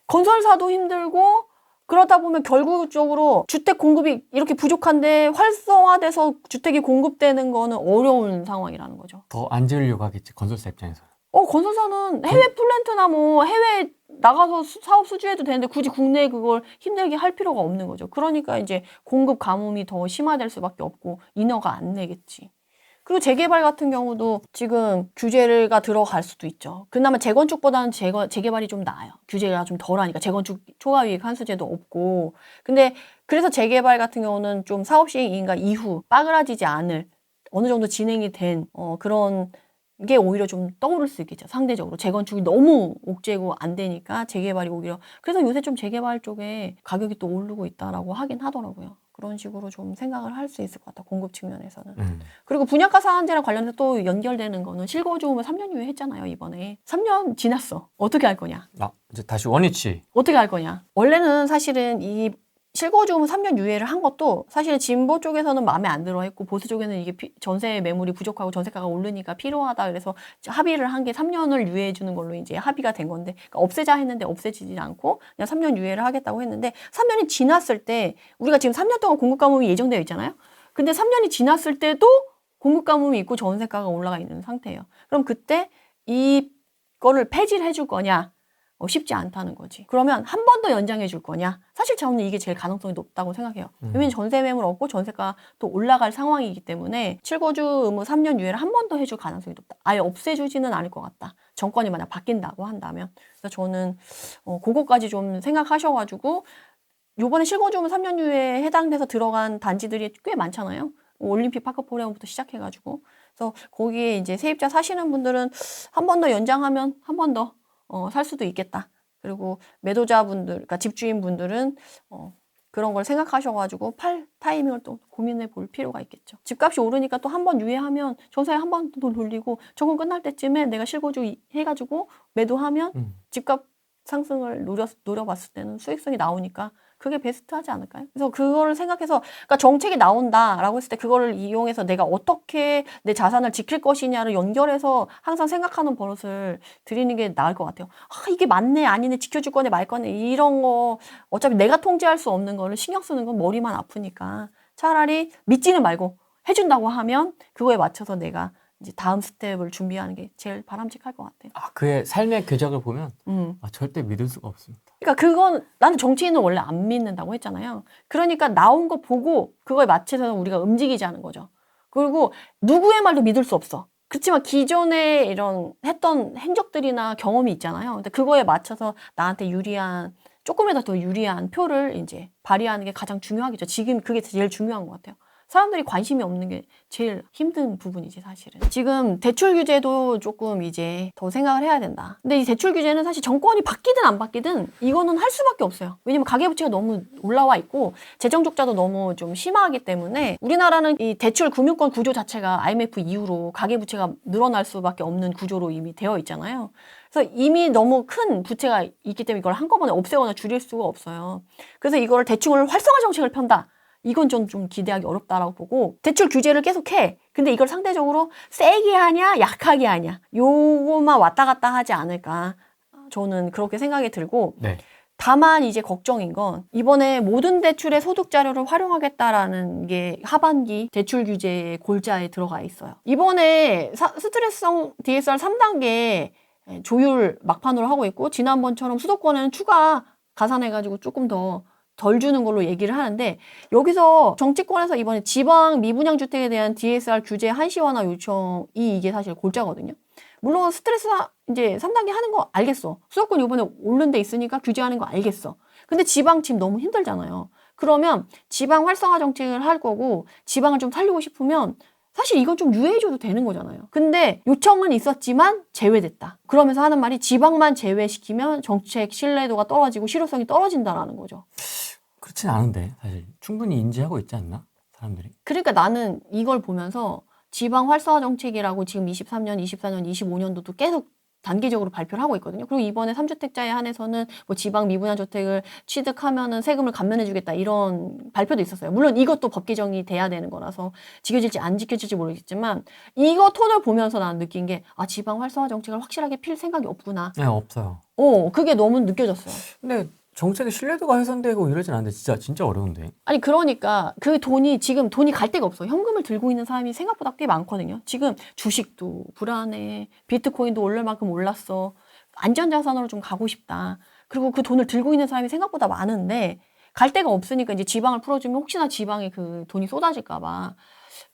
건설사도 힘들고 그러다 보면 결국적으로 주택 공급이 이렇게 부족한데 활성화돼서 주택이 공급되는 거는 어려운 상황이라는 거죠. 더 안 지으려고 하겠지 건설사 입장에서. 건설사는 해외 플랜트나 뭐 해외 나가서 사업 수주해도 되는데 굳이 국내에 그걸 힘들게 할 필요가 없는 거죠. 그러니까 이제 공급 가뭄이 더 심화될 수밖에 없고 인허가 안 내겠지. 그리고 재개발 같은 경우도 지금 규제가 들어갈 수도 있죠. 그나마 재건축보다는 재개발이 좀 나아요. 규제가 좀 덜하니까 재건축 초과이익 환수제도 없고. 근데 그래서 재개발 같은 경우는 좀 사업 시행 인가 이후 빠그라지지 않을 어느 정도 진행이 된 그런 게 오히려 좀 떠오를 수 있겠죠. 상대적으로 재건축이 너무 옥죄고 안 되니까 재개발이 오히려 그래서 요새 좀 재개발 쪽에 가격이 또 오르고 있다라고 하긴 하더라고요. 그런 식으로 좀 생각을 할 수 있을 것 같아. 공급 측면에서는. 그리고 분양가 상한제랑 관련해서 또 연결되는 거는 실거주음을 3년 후에 했잖아요. 이번에. 3년 지났어. 어떻게 할 거냐? 이제 다시 원위치. 어떻게 할 거냐? 원래는 사실은 이 실거주음은 3년 유예를 한 것도 사실은 진보 쪽에서는 마음에 안 들어 했고 보수 쪽에는 이게 전세 매물이 부족하고 전세가가 오르니까 필요하다 그래서 합의를 한 게 3년을 유예해 주는 걸로 이제 합의가 된 건데 그러니까 없애자 했는데 없애지지 않고 그냥 3년 유예를 하겠다고 했는데 3년이 지났을 때 우리가 지금 3년 동안 공급 가뭄이 예정되어 있잖아요. 근데 3년이 지났을 때도 공급 가뭄이 있고 전세가가 올라가 있는 상태예요. 그럼 그때 이거를 폐지를 해줄 거냐? 쉽지 않다는 거지. 그러면 한 번 더 연장해 줄 거냐? 사실 저는 이게 제일 가능성이 높다고 생각해요. 왜냐면 전세 매물 없고 전세가 또 올라갈 상황이기 때문에 실거주 의무 3년 유예를 한 번 더 해줄 가능성이 높다. 아예 없애주지는 않을 것 같다. 정권이 만약 바뀐다고 한다면. 그래서 저는 그거까지 좀 생각하셔가지고 요번에 실거주 의무 3년 유예에 해당돼서 들어간 단지들이 꽤 많잖아요. 올림픽 파크포레움부터 시작해가지고. 그래서 거기에 이제 세입자 사시는 분들은 한 번 더 연장하면 한 번 더 살 수도 있겠다. 그리고 매도자분들, 그러니까 집주인분들은 그런 걸 생각하셔가지고 팔 타이밍을 또 고민해 볼 필요가 있겠죠. 집값이 오르니까 또 한 번 유예하면 전세 한 번 더 돌리고 적응 끝날 때쯤에 내가 실거주 해가지고 매도하면 집값 상승을 노려봤을 때는 수익성이 나오니까 그게 베스트하지 않을까요? 그래서 그거를 생각해서 그러니까 정책이 나온다라고 했을 때 그거를 이용해서 내가 어떻게 내 자산을 지킬 것이냐를 연결해서 항상 생각하는 버릇을 들이는 게 나을 것 같아요. 이게 맞네 아니네 지켜줄 거네 말 거네 이런 거 어차피 내가 통제할 수 없는 거를 신경 쓰는 건 머리만 아프니까 차라리 믿지는 말고 해준다고 하면 그거에 맞춰서 내가 이제 다음 스텝을 준비하는 게 제일 바람직할 것 같아요. 그의 삶의 궤적을 보면 절대 믿을 수가 없습니다. 그러니까 그건 나는 정치인은 원래 안 믿는다고 했잖아요. 그러니까 나온 거 보고 그거에 맞춰서 우리가 움직이자는 거죠. 그리고 누구의 말도 믿을 수 없어. 그렇지만 기존에 이런 했던 행적들이나 경험이 있잖아요. 근데 그거에 맞춰서 나한테 유리한, 조금이라도 더 유리한 표를 이제 발휘하는 게 가장 중요하겠죠. 지금 그게 제일 중요한 것 같아요. 사람들이 관심이 없는 게 제일 힘든 부분이지, 사실은. 지금 대출 규제도 조금 이제 더 생각을 해야 된다. 근데 이 대출 규제는 사실 정권이 바뀌든 안 바뀌든 이거는 할 수밖에 없어요. 왜냐면 가계부채가 너무 올라와 있고 재정 적자도 너무 좀 심하기 때문에 우리나라는 이 대출 금융권 구조 자체가 IMF 이후로 가계부채가 늘어날 수밖에 없는 구조로 이미 되어 있잖아요. 그래서 이미 너무 큰 부채가 있기 때문에 이걸 한꺼번에 없애거나 줄일 수가 없어요. 그래서 이걸 대출을 활성화 정책을 편다. 이건 좀 기대하기 어렵다라고 보고, 대출 규제를 계속 해. 근데 이걸 상대적으로 세게 하냐 약하게 하냐, 요것만 왔다 갔다 하지 않을까, 저는 그렇게 생각이 들고, 네. 다만 이제 걱정인 건 이번에 모든 대출의 소득 자료를 활용하겠다라는 게 하반기 대출 규제의 골자에 들어가 있어요. 이번에 스트레스성 DSR 3단계 조율 막판으로 하고 있고, 지난번처럼 수도권에는 추가 가산해가지고 조금 더 덜 주는 걸로 얘기를 하는데, 여기서 정치권에서 이번에 지방 미분양 주택에 대한 DSR 규제 한시화나 요청이 이게 사실 골자거든요. 물론 스트레스 이제 3단계 하는 거 알겠어. 수도권 이번에 오른 데 있으니까 규제하는 거 알겠어. 근데 지방 지금 너무 힘들잖아요. 그러면 지방 활성화 정책을 할 거고, 지방을 좀 살리고 싶으면 사실 이건 좀 유예해줘도 되는 거잖아요. 근데 요청은 있었지만 제외됐다. 그러면서 하는 말이 지방만 제외시키면 정책 신뢰도가 떨어지고 실효성이 떨어진다라는 거죠. 그렇진 않은데 사실 충분히 인지하고 있지 않나? 사람들이. 그러니까 나는 이걸 보면서 지방 활성화 정책이라고 지금 23년, 24년, 25년도도 계속 단계적으로 발표를 하고 있거든요. 그리고 이번에 3주택자에 한해서는 뭐 지방 미분양 주택을 취득하면은 세금을 감면해주겠다, 이런 발표도 있었어요. 물론 이것도 법 개정이 돼야 되는 거라서 지켜질지 안 지켜질지 모르겠지만, 이거 톤을 보면서 나는 느낀 게, 아, 지방 활성화 정책을 확실하게 필 생각이 없구나. 네, 없어요. 그게 너무 느껴졌어요. 근데 정책의 신뢰도가 훼손되고 이러진 않는데 진짜 어려운데. 아니, 그러니까 그 돈이 지금 돈이 갈 데가 없어. 현금을 들고 있는 사람이 생각보다 꽤 많거든요. 지금 주식도 불안해. 비트코인도 오를 만큼 올랐어. 안전자산으로 좀 가고 싶다. 그리고 그 돈을 들고 있는 사람이 생각보다 많은데 갈 데가 없으니까 이제 지방을 풀어주면 혹시나 지방에 그 돈이 쏟아질까 봐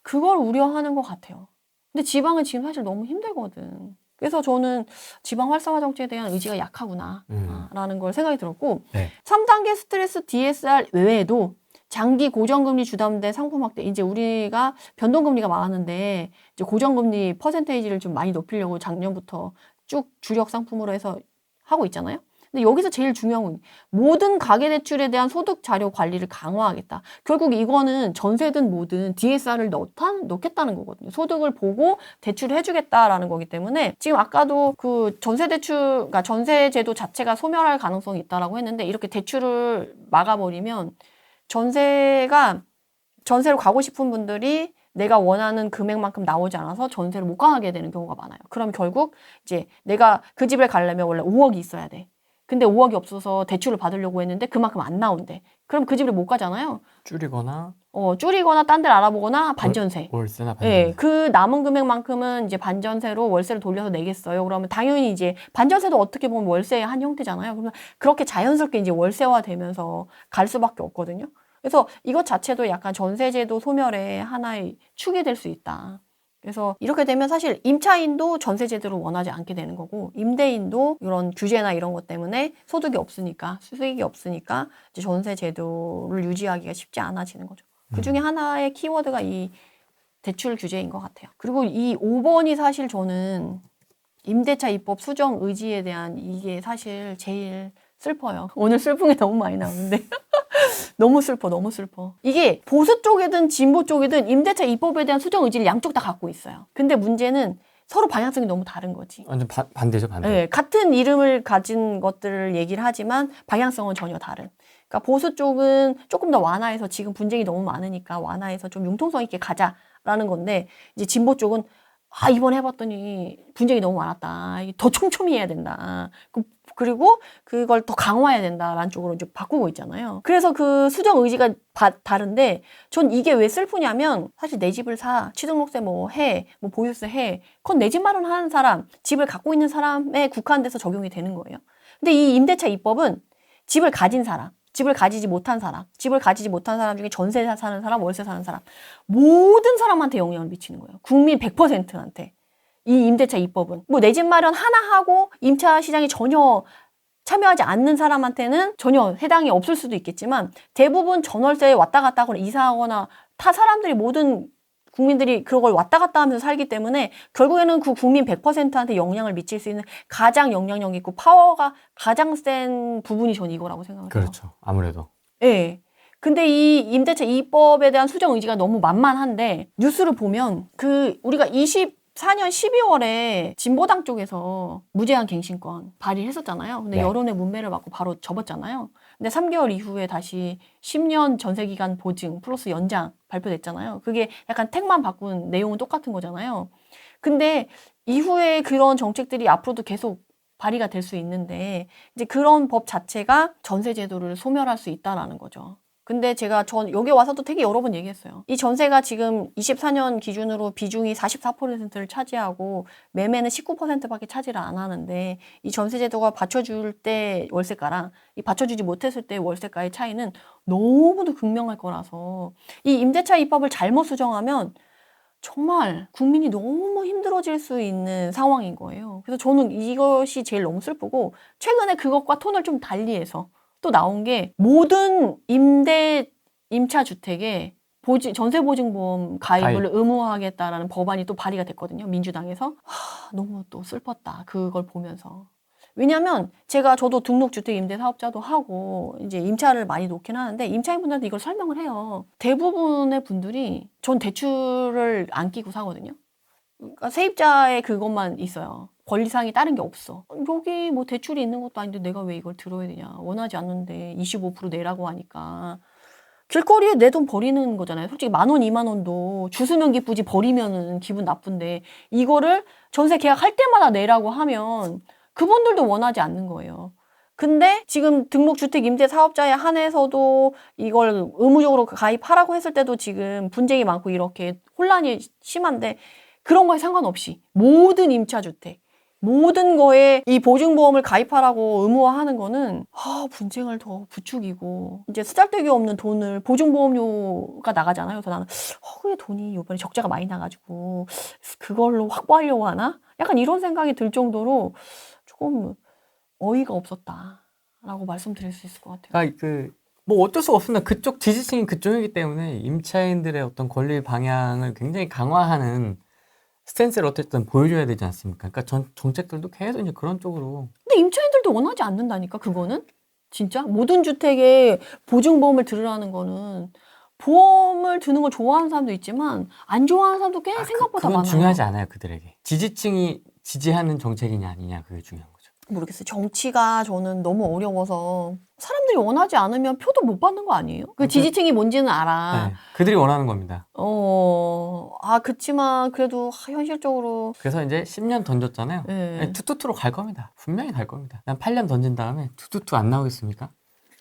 그걸 우려하는 것 같아요. 근데 지방은 지금 사실 너무 힘들거든. 그래서 저는 지방 활성화 정책에 대한 의지가 약하구나 라는 걸 생각이 들었고, 네. 3단계 스트레스 DSR 외에도 장기 고정금리 주담대 상품 확대, 이제 우리가 변동금리가 많았는데 이제 고정금리 퍼센테이지를 좀 많이 높이려고 작년부터 쭉 주력 상품으로 해서 하고 있잖아요. 근데 여기서 제일 중요한 건 모든 가계대출에 대한 소득 자료 관리를 강화하겠다. 결국 이거는 전세든 뭐든 DSR을 넣겠다는 거거든요. 소득을 보고 대출을 해주겠다라는 거기 때문에, 지금 아까도 그 그러니까 전세제도 자체가 소멸할 가능성이 있다라고 했는데, 이렇게 대출을 막아버리면 전세로 가고 싶은 분들이 내가 원하는 금액만큼 나오지 않아서 전세를 못 가게 되는 경우가 많아요. 그럼 결국 이제 내가 그 집을 가려면 원래 5억이 있어야 돼. 근데 5억이 없어서 대출을 받으려고 했는데 그만큼 안 나온대. 그럼 그 집을 못 가잖아요. 줄이거나 딴 데를 알아보거나 반전세. 월세나 반전세. 예, 그 남은 금액만큼은 이제 반전세로 월세를 돌려서 내겠어요. 그러면 당연히 이제 반전세도 어떻게 보면 월세의 한 형태잖아요. 그러면 그렇게 자연스럽게 이제 월세화 되면서 갈 수밖에 없거든요. 그래서 이것 자체도 약간 전세제도 소멸의 하나의 축이 될 수 있다. 그래서 이렇게 되면 사실 임차인도 전세제도를 원하지 않게 되는 거고, 임대인도 이런 규제나 이런 것 때문에 소득이 없으니까, 수익이 없으니까 이제 전세제도를 유지하기가 쉽지 않아지는 거죠. 그 중에 하나의 키워드가 이 대출 규제인 것 같아요. 그리고 이 5번이 사실 저는 임대차 입법 수정 의지에 대한 이게 사실 제일 슬퍼요. 오늘 슬픈 게 너무 많이 나오는데 너무 슬퍼. 이게 보수 쪽이든 진보 쪽이든 임대차 입법에 대한 수정 의지를 양쪽 다 갖고 있어요. 근데 문제는 서로 방향성이 너무 다른 거지. 완전 반대죠, 반대. 네, 같은 이름을 가진 것들을 얘기를 하지만 방향성은 전혀 다른. 그러니까 보수 쪽은 조금 더 완화해서, 지금 분쟁이 너무 많으니까 완화해서 좀 융통성 있게 가자라는 건데, 이제 진보 쪽은 이번에 해봤더니 분쟁이 너무 많았다. 더 촘촘히 해야 된다. 그리고 그걸 더 강화해야 된다라는 쪽으로 이제 바꾸고 있잖아요. 그래서 그 수정 의지가 다른데, 전 이게 왜 슬프냐면, 사실 내 집을 사, 취등록세 보유세 해, 그건 내 집 마련하는 사람, 집을 갖고 있는 사람에 국한돼서 적용이 되는 거예요. 근데 이 임대차 입법은 집을 가진 사람, 집을 가지지 못한 사람 중에 전세 사는 사람, 월세 사는 사람, 모든 사람한테 영향을 미치는 거예요. 국민 100%한테. 이 임대차 입법은. 뭐 내 집 마련 하나 하고 임차 시장에 전혀 참여하지 않는 사람한테는 전혀 해당이 없을 수도 있겠지만 대부분 전월세에 왔다 갔다 하거나 이사하거나 타 사람들이 모든 국민들이 그걸 왔다 갔다 하면서 살기 때문에 결국에는 그 국민 100%한테 영향을 미칠 수 있는 가장 영향력 있고 파워가 가장 센 부분이 저는 이거라고 생각해요. 그렇죠. 아무래도. 예. 근데 이 임대차 입법에 대한 수정 의지가 너무 만만한데 뉴스를 보면 우리가 24년 12월에 진보당 쪽에서 무제한 갱신권 발의를 했었잖아요. 근데 네. 여론의 문매를 맞고 바로 접었잖아요. 근데 3개월 이후에 다시 10년 전세기간 보증 플러스 연장 발표됐잖아요. 그게 약간 택만 바꾼 내용은 똑같은 거잖아요. 근데 이후에 그런 정책들이 앞으로도 계속 발의가 될 수 있는데 이제 그런 법 자체가 전세 제도를 소멸할 수 있다라는 거죠. 근데 전 여기 와서도 되게 여러 번 얘기했어요. 이 전세가 지금 24년 기준으로 비중이 44%를 차지하고 매매는 19%밖에 차지를 안 하는데 이 전세 제도가 받쳐줄 때 월세가랑 이 받쳐주지 못했을 때 월세가의 차이는 너무도 극명할 거라서 이 임대차 입법을 잘못 수정하면 정말 국민이 너무 힘들어질 수 있는 상황인 거예요. 그래서 저는 이것이 제일 너무 슬프고 최근에 그것과 톤을 좀 달리해서 또 나온 게 모든 임차 주택에 전세보증보험 가입을 의무화하겠다라는 법안이 또 발의가 됐거든요. 민주당에서. 너무 또 슬펐다. 그걸 보면서. 왜냐면 저도 등록주택 임대 사업자도 하고 이제 임차를 많이 놓긴 하는데 임차인분들한테 이걸 설명을 해요. 대부분의 분들이 전 대출을 안 끼고 사거든요. 그러니까 세입자의 그것만 있어요. 권리사항이 다른 게 없어. 여기 뭐 대출이 있는 것도 아닌데 내가 왜 이걸 들어야 되냐. 원하지 않는데 25% 내라고 하니까. 길거리에 내 돈 버리는 거잖아요. 솔직히 10,000원, 20,000원도 주스면 기쁘지 버리면은 기분 나쁜데 이거를 전세 계약할 때마다 내라고 하면 그분들도 원하지 않는 거예요. 근데 지금 등록주택 임대 사업자에 한해서도 이걸 의무적으로 가입하라고 했을 때도 지금 분쟁이 많고 이렇게 혼란이 심한데 그런 거에 상관없이 모든 임차주택, 모든 거에 이 보증보험을 가입하라고 의무화하는 거는 분쟁을 더 부추기고 이제 쓰잘데기 없는 돈을 보증보험료가 나가잖아요. 그래서 나는 왜 돈이 이번에 적자가 많이 나가지고 그걸로 확보하려고 하나? 약간 이런 생각이 들 정도로 조금 어이가 없었다라고 말씀드릴 수 있을 것 같아요. 뭐 어쩔 수가 없습니다. 그쪽 지지층이 그쪽이기 때문에 임차인들의 어떤 권리 방향을 굉장히 강화하는 스탠스를 어쨌든 보여줘야 되지 않습니까? 그러니까 정책들도 계속 이제 그런 쪽으로. 근데 임차인들도 원하지 않는다니까, 그거는. 진짜? 모든 주택에 보증보험을 들으라는 거는 보험을 드는 걸 좋아하는 사람도 있지만 안 좋아하는 사람도 꽤 생각보다 그건 많아요. 중요하지 않아요, 그들에게. 지지층이 지지하는 정책이냐 아니냐 그게 중요한 거죠. 모르겠어요. 정치가 저는 너무 어려워서 사람들이 원하지 않으면 표도 못 받는 거 아니에요? 그 지지층이 뭔지는 알아. 네, 그들이 원하는 겁니다. 그치만 그래도 현실적으로. 그래서 이제 10년 던졌잖아요. 네. 투투투로 갈 겁니다. 분명히 갈 겁니다. 난 8년 던진 다음에 투투투 안 나오겠습니까?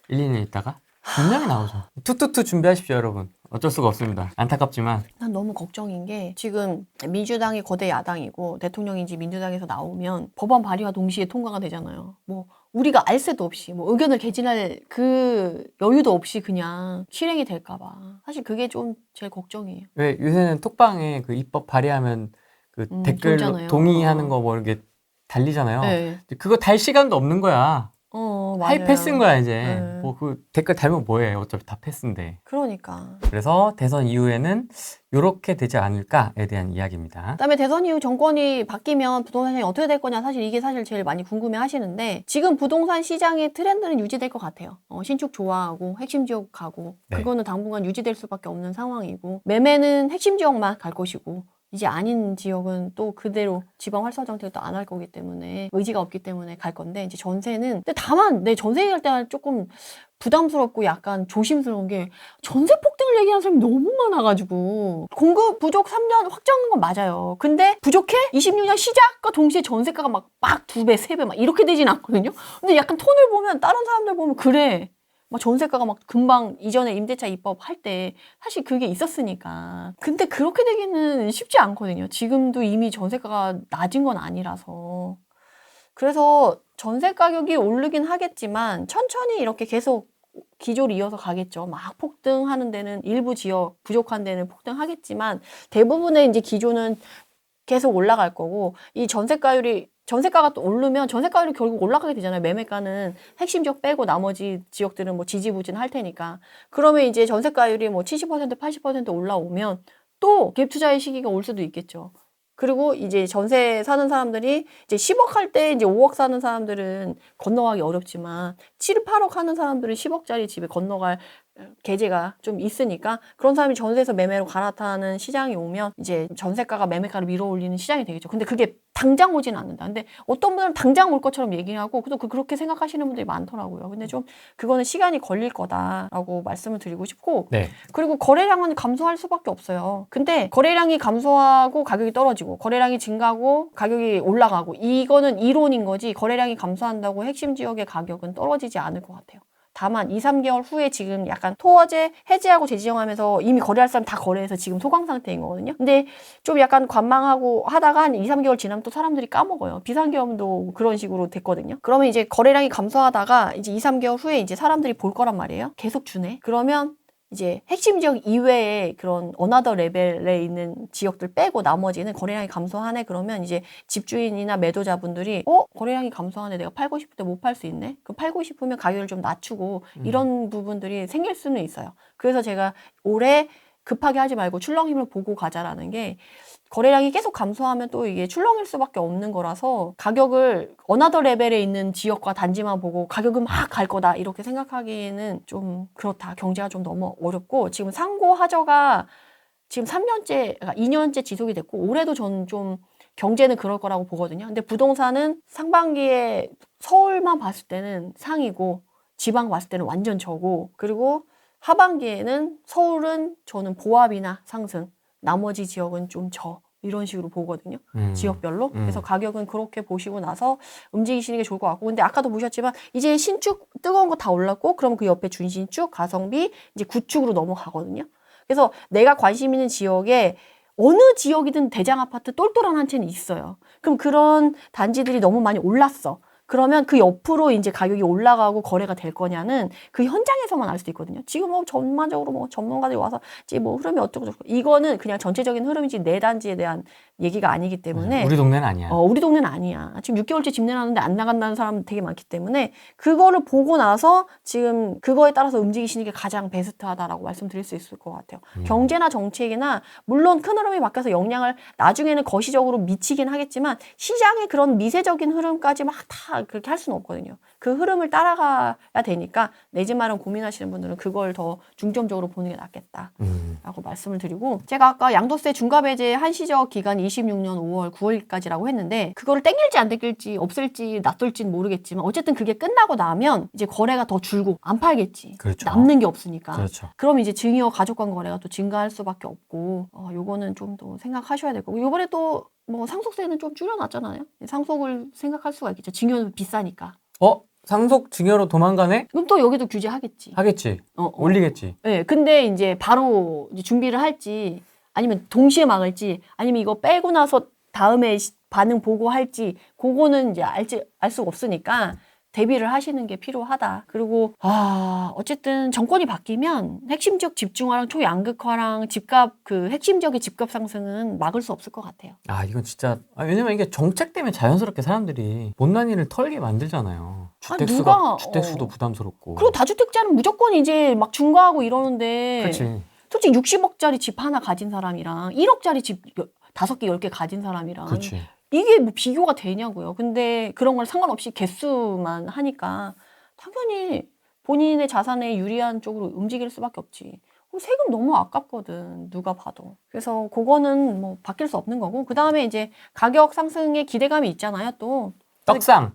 1, 2년 있다가 분명히 나오죠. 투투투 준비하십시오, 여러분. 어쩔 수가 없습니다. 안타깝지만. 난 너무 걱정인 게 지금 민주당이 거대 야당이고 대통령인지 민주당에서 나오면 법안 발의와 동시에 통과가 되잖아요. 뭐 우리가 알 새도 없이 뭐 의견을 개진할 그 여유도 없이 그냥 실행이 될까 봐. 사실 그게 좀 제일 걱정이에요. 왜 요새는 톡방에 그 입법 발의하면 그 댓글 돌잖아요. 동의하는 거 뭐 이렇게 달리잖아요. 네. 그거 달 시간도 없는 거야. 맞아요. 하이 패스인 거야 이제. 네. 뭐 그 댓글 달면 뭐해? 어차피 다 패스인데. 그러니까. 그래서 대선 이후에는 이렇게 되지 않을까에 대한 이야기입니다. 그다음에 대선 이후 정권이 바뀌면 부동산 시장이 어떻게 될 거냐 이게 사실 제일 많이 궁금해 하시는데 지금 부동산 시장의 트렌드는 유지될 것 같아요. 신축 좋아하고 핵심 지역 가고 네. 그거는 당분간 유지될 수밖에 없는 상황이고 매매는 핵심 지역만 갈 것이고 이제 아닌 지역은 또 그대로 지방 활성화 정책을 또 안 할 거기 때문에 의지가 없기 때문에 갈 건데 이제 전세는 근데 다만 내 전세 얘기할 때 조금 부담스럽고 약간 조심스러운 게 전세 폭등을 얘기하는 사람이 너무 많아가지고 공급 부족 3년 확정한 건 맞아요. 근데 부족해? 26년 시작과 동시에 전세가가 막 2배, 3배 막 이렇게 되진 않거든요. 근데 약간 톤을 보면 다른 사람들 보면 그래. 막 전세가가 막 금방 이전에 임대차 입법 할 때 사실 그게 있었으니까. 근데 그렇게 되기는 쉽지 않거든요. 지금도 이미 전세가가 낮은 건 아니라서. 그래서 전세 가격이 오르긴 하겠지만 천천히 이렇게 계속 기조를 이어서 가겠죠. 막 폭등하는 데는 일부 지역 부족한 데는 폭등하겠지만 대부분의 이제 기조는 계속 올라갈 거고 이 전세가가 또 오르면 전세가율이 결국 올라가게 되잖아요. 매매가는 핵심 지역 빼고 나머지 지역들은 뭐 지지부진할 테니까. 그러면 이제 전세가율이 뭐 70%, 80% 올라오면 또 갭 투자의 시기가 올 수도 있겠죠. 그리고 이제 전세 사는 사람들이 이제 10억 할 때 이제 5억 사는 사람들은 건너가기 어렵지만 7, 8억 하는 사람들은 10억짜리 집에 건너갈 계제가 좀 있으니까 그런 사람이 전세에서 매매로 갈아타는 시장이 오면 이제 전세가가 매매가를 밀어올리는 시장이 되겠죠. 근데 그게 당장 오지는 않는다. 근데 어떤 분들은 당장 올 것처럼 얘기하고 또 그렇게 생각하시는 분들이 많더라고요. 근데 좀 그거는 시간이 걸릴 거다라고 말씀을 드리고 싶고 네. 그리고 거래량은 감소할 수밖에 없어요. 근데 거래량이 감소하고 가격이 떨어지고 거래량이 증가하고 가격이 올라가고 이거는 이론인 거지 거래량이 감소한다고 핵심 지역의 가격은 떨어지지 않을 것 같아요. 다만 2, 3개월 후에 지금 약간 토어제 해지하고 재지정하면서 이미 거래할 사람 다 거래해서 지금 소강 상태인 거거든요. 근데 좀 약간 관망하고 하다가 한 2, 3개월 지나면 또 사람들이 까먹어요. 비상계엄도 그런 식으로 됐거든요. 그러면 이제 거래량이 감소하다가 이제 2, 3개월 후에 이제 사람들이 볼 거란 말이에요. 계속 주네. 그러면 이제 핵심 지역 이외에 그런 어나더 레벨에 있는 지역들 빼고 나머지는 거래량이 감소하네 그러면 이제 집주인이나 매도자분들이 거래량이 감소하네 내가 팔고 싶을 때 못 팔 수 있네 그럼 팔고 싶으면 가격을 좀 낮추고 이런 부분들이 생길 수는 있어요. 그래서 제가 올해 급하게 하지 말고 출렁임을 보고 가자라는 게 거래량이 계속 감소하면 또 이게 출렁일 수밖에 없는 거라서 가격을 어나더 레벨에 있는 지역과 단지만 보고 가격은 막 갈 거다 이렇게 생각하기에는 좀 그렇다. 경제가 좀 너무 어렵고 지금 상고 하저가 지금 3년째, 그러니까 2년째 지속이 됐고 올해도 저는 좀 경제는 그럴 거라고 보거든요. 근데 부동산은 상반기에 서울만 봤을 때는 상이고 지방 봤을 때는 완전 저고 그리고 하반기에는 서울은 저는 보합이나 상승 나머지 지역은 좀 이런 식으로 보거든요. 지역별로. 그래서 가격은 그렇게 보시고 나서 움직이시는 게 좋을 것 같고. 근데 아까도 보셨지만 이제 신축 뜨거운 거 다 올랐고 그럼 그 옆에 준신축, 가성비, 이제 구축으로 넘어가거든요. 그래서 내가 관심 있는 지역에 어느 지역이든 대장 아파트 똘똘한 한 채는 있어요. 그럼 그런 단지들이 너무 많이 올랐어. 그러면 그 옆으로 이제 가격이 올라가고 거래가 될 거냐는 그 현장에서만 알 수도 있거든요. 지금 뭐 전반적으로 뭐 전문가들이 와서 뭐 흐름이 어쩌고 이거는 그냥 전체적인 흐름이지 내 단지에 대한 얘기가 아니기 때문에 우리 동네는 아니야. 우리 동네는 아니야. 지금 6개월째 집 내놨는데 안 나간다는 사람 되게 많기 때문에 그거를 보고 나서 지금 그거에 따라서 움직이시는 게 가장 베스트하다라고 말씀드릴 수 있을 것 같아요. 경제나 정책이나 물론 큰 흐름이 바뀌어서 영향을 나중에는 거시적으로 미치긴 하겠지만 시장의 그런 미세적인 흐름까지 막 다 그렇게 할 수는 없거든요. 그 흐름을 따라가야 되니까 내 집 마련 고민하시는 분들은 그걸 더 중점적으로 보는 게 낫겠다라고 말씀을 드리고 제가 아까 양도세 중과 배제 한시적 기간이 26년 5월 9월까지라고 했는데 그거를 땡길지 안 땡길지 없앨지 놔둘지는 모르겠지만 어쨌든 그게 끝나고 나면 이제 거래가 더 줄고 안 팔겠지. 그렇죠. 남는 게 없으니까. 그렇죠. 그럼 이제 증여 가족간 거래가 또 증가할 수밖에 없고 요거는 좀 더 생각하셔야 될 거고 요번에 또 뭐 상속세는 좀 줄여놨잖아요. 상속을 생각할 수가 있겠죠. 증여는 비싸니까. 상속 증여로 도망가네? 그럼 또 여기도 규제하겠지. 하겠지. 올리겠지. 네, 근데 이제 바로 이제 준비를 할지 아니면 동시에 막을지 아니면 이거 빼고 나서 다음에 반응 보고 할지 그거는 이제 알 수가 없으니까 대비를 하시는 게 필요하다. 그리고 어쨌든 정권이 바뀌면 핵심 지역 집중화랑 초양극화랑 집값 그 핵심 지역의 집값 상승은 막을 수 없을 것 같아요. 이건 진짜 왜냐면 이게 정책 때문에 자연스럽게 사람들이 못난이를 털게 만들잖아요. 주택수도 부담스럽고. 그리고 다주택자는 무조건 이제 막 중과하고 이러는데 그렇지. 솔직히 60억짜리 집 하나 가진 사람이랑 1억짜리 집 5개, 10개 가진 사람이랑 그렇지. 이게 뭐 비교가 되냐고요. 근데 그런 걸 상관없이 개수만 하니까 당연히 본인의 자산에 유리한 쪽으로 움직일 수밖에 없지. 세금 너무 아깝거든. 누가 봐도. 그래서 그거는 뭐 바뀔 수 없는 거고. 그다음에 이제 가격 상승에 기대감이 있잖아요, 또. 떡상.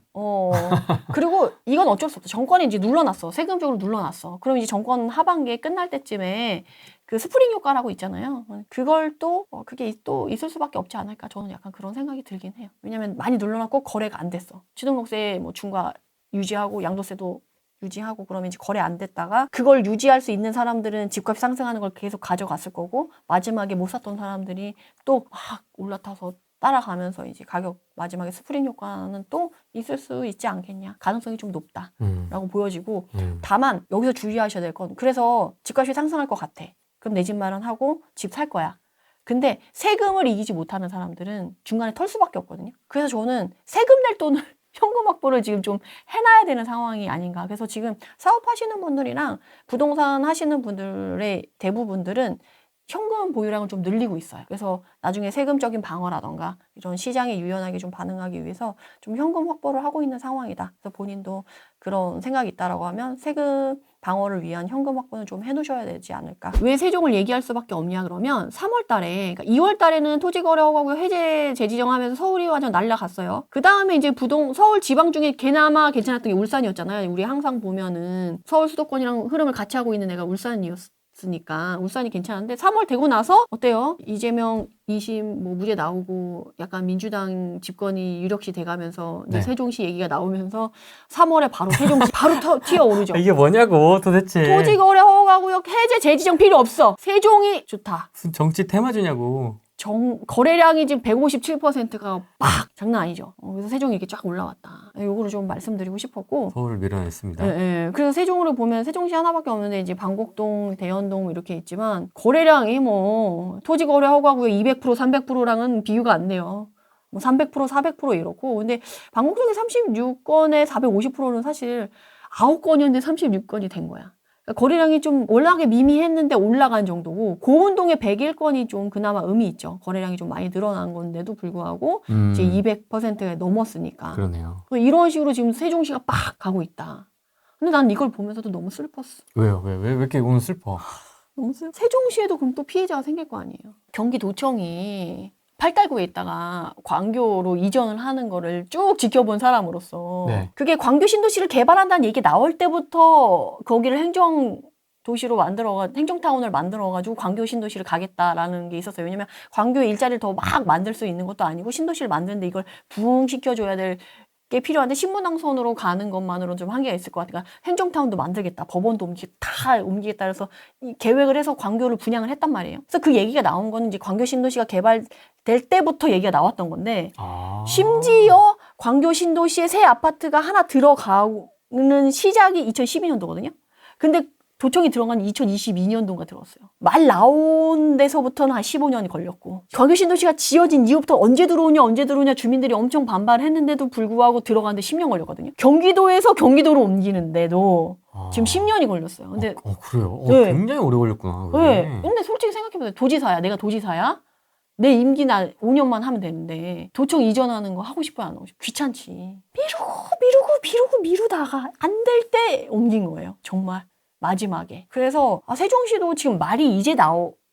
그리고 이건 어쩔 수 없어. 정권이 이제 눌러놨어. 세금적으로 눌러놨어. 그럼 이제 정권 하반기에 끝날 때쯤에 그 스프링 효과라고 있잖아요. 그걸 또 그게 또 있을 수밖에 없지 않을까. 저는 약간 그런 생각이 들긴 해요. 왜냐면 많이 눌러놨고 거래가 안 됐어. 취등록세 뭐 중과 유지하고 양도세도 유지하고 그러면 이제 거래 안 됐다가 그걸 유지할 수 있는 사람들은 집값이 상승하는 걸 계속 가져갔을 거고 마지막에 못 샀던 사람들이 또 막 올라타서 따라가면서 이제 가격 마지막에 스프링 효과는 또 있을 수 있지 않겠냐. 가능성이 좀 높다라고 보여지고 다만 여기서 주의하셔야 될 건 그래서 집값이 상승할 것 같아. 그럼 내 집 마련하고 집 살 거야. 근데 세금을 이기지 못하는 사람들은 중간에 털 수밖에 없거든요. 그래서 저는 세금 낼 돈을 현금 확보를 지금 좀 해놔야 되는 상황이 아닌가. 그래서 지금 사업하시는 분들이랑 부동산 하시는 분들의 대부분들은 현금 보유량을 좀 늘리고 있어요. 그래서 나중에 세금적인 방어라던가 이런 시장에 유연하게 좀 반응하기 위해서 좀 현금 확보를 하고 있는 상황이다. 그래서 본인도 그런 생각이 있다라고 하면 세금 방어를 위한 현금 확보는 좀 해놓으셔야 되지 않을까. 왜 세종을 얘기할 수밖에 없냐 그러면 3월 달에, 그러니까 2월 달에는 토지거래허가구역 해제 재지정하면서 서울이 완전 날라갔어요. 그 다음에 이제 서울 지방 중에 그나마 괜찮았던 게 울산이었잖아요. 우리 항상 보면은 서울 수도권이랑 흐름을 같이 하고 있는 애가 울산이었으니까 울산이 괜찮은데 3월 되고 나서 어때요? 이재명 2심 뭐 무죄 나오고 약간 민주당 집권이 유력시 돼가면서 이제 네. 세종시 얘기가 나오면서 3월에 바로 세종시 바로 튀어오르죠. 이게 뭐냐고 도대체. 토지거래 허가구역 해제 재지정 필요 없어. 세종이 좋다. 무슨 정치 테마주냐고. 거래량이 지금 157%가 막 장난 아니죠. 그래서 세종이 이렇게 쫙 올라왔다. 요거를 좀 말씀드리고 싶었고. 서울을 밀어냈습니다. 예. 그래서 세종으로 보면 세종시 하나밖에 없는데 이제 방곡동, 대연동 이렇게 있지만 거래량이 뭐 토지거래 허가구역 200%, 300%랑은 비교가 안 돼요. 뭐 300%, 400% 이렇고. 근데 방곡동에 36건에 450%는 사실 9건이었는데 36건이 된 거야. 그러니까 거래량이 좀 올라가게 미미했는데 올라간 정도고, 고운동에 101건이 좀 그나마 의미 있죠. 거래량이 좀 많이 늘어난 건데도 불구하고 이제 200%에 넘었으니까. 그러네요. 이런 식으로 지금 세종시가 빡 가고 있다. 근데 난 이걸 보면서도 너무 슬펐어. 왜요? 왜 이렇게 오늘 슬퍼? 너무 슬퍼. 세종시에도 그럼 또 피해자가 생길 거 아니에요. 경기도청이 팔달구에 있다가 광교로 이전을 하는 거를 쭉 지켜본 사람으로서 네. 그게 광교 신도시를 개발한다는 얘기 나올 때부터 거기를 행정타운을 만들어가지고 광교 신도시를 가겠다라는 게 있었어요. 왜냐면 광교에 일자리를 더 막 만들 수 있는 것도 아니고 신도시를 만드는데 이걸 부흥시켜줘야 될 게 필요한데 신분당선으로 가는 것만으로는 좀 한계가 있을 것 같아요. 그러니까 행정타운도 만들겠다, 법원도 다 옮기겠다 해서 이 계획을 해서 광교를 분양을 했단 말이에요. 그래서 그 얘기가 나온 거는 이제 광교 신도시가 개발될 때부터 얘기가 나왔던 건데 심지어 광교 신도시에 새 아파트가 하나 들어가는 시작이 2012년도거든요. 근데 도청이 들어간 2022년도인가 들어갔어요. 말 나온 데서부터는 한 15년이 걸렸고, 광교 신도시가 지어진 이후부터 언제 들어오냐 주민들이 엄청 반발했는데도 불구하고 들어가는데 10년 걸렸거든요. 경기도에서 경기도로 옮기는데도 지금 10년이 걸렸어요. 근데 그래요? 네. 굉장히 오래 걸렸구나. 네. 근데 솔직히 생각해보세요. 내가 도지사야? 내 임기 나 5년만 하면 되는데 도청 이전하는 거 하고 싶어요, 안 하고 싶어요? 귀찮지. 미루다가 안 될 때 옮긴 거예요. 정말. 마지막에. 그래서 세종시도 지금 말이 이제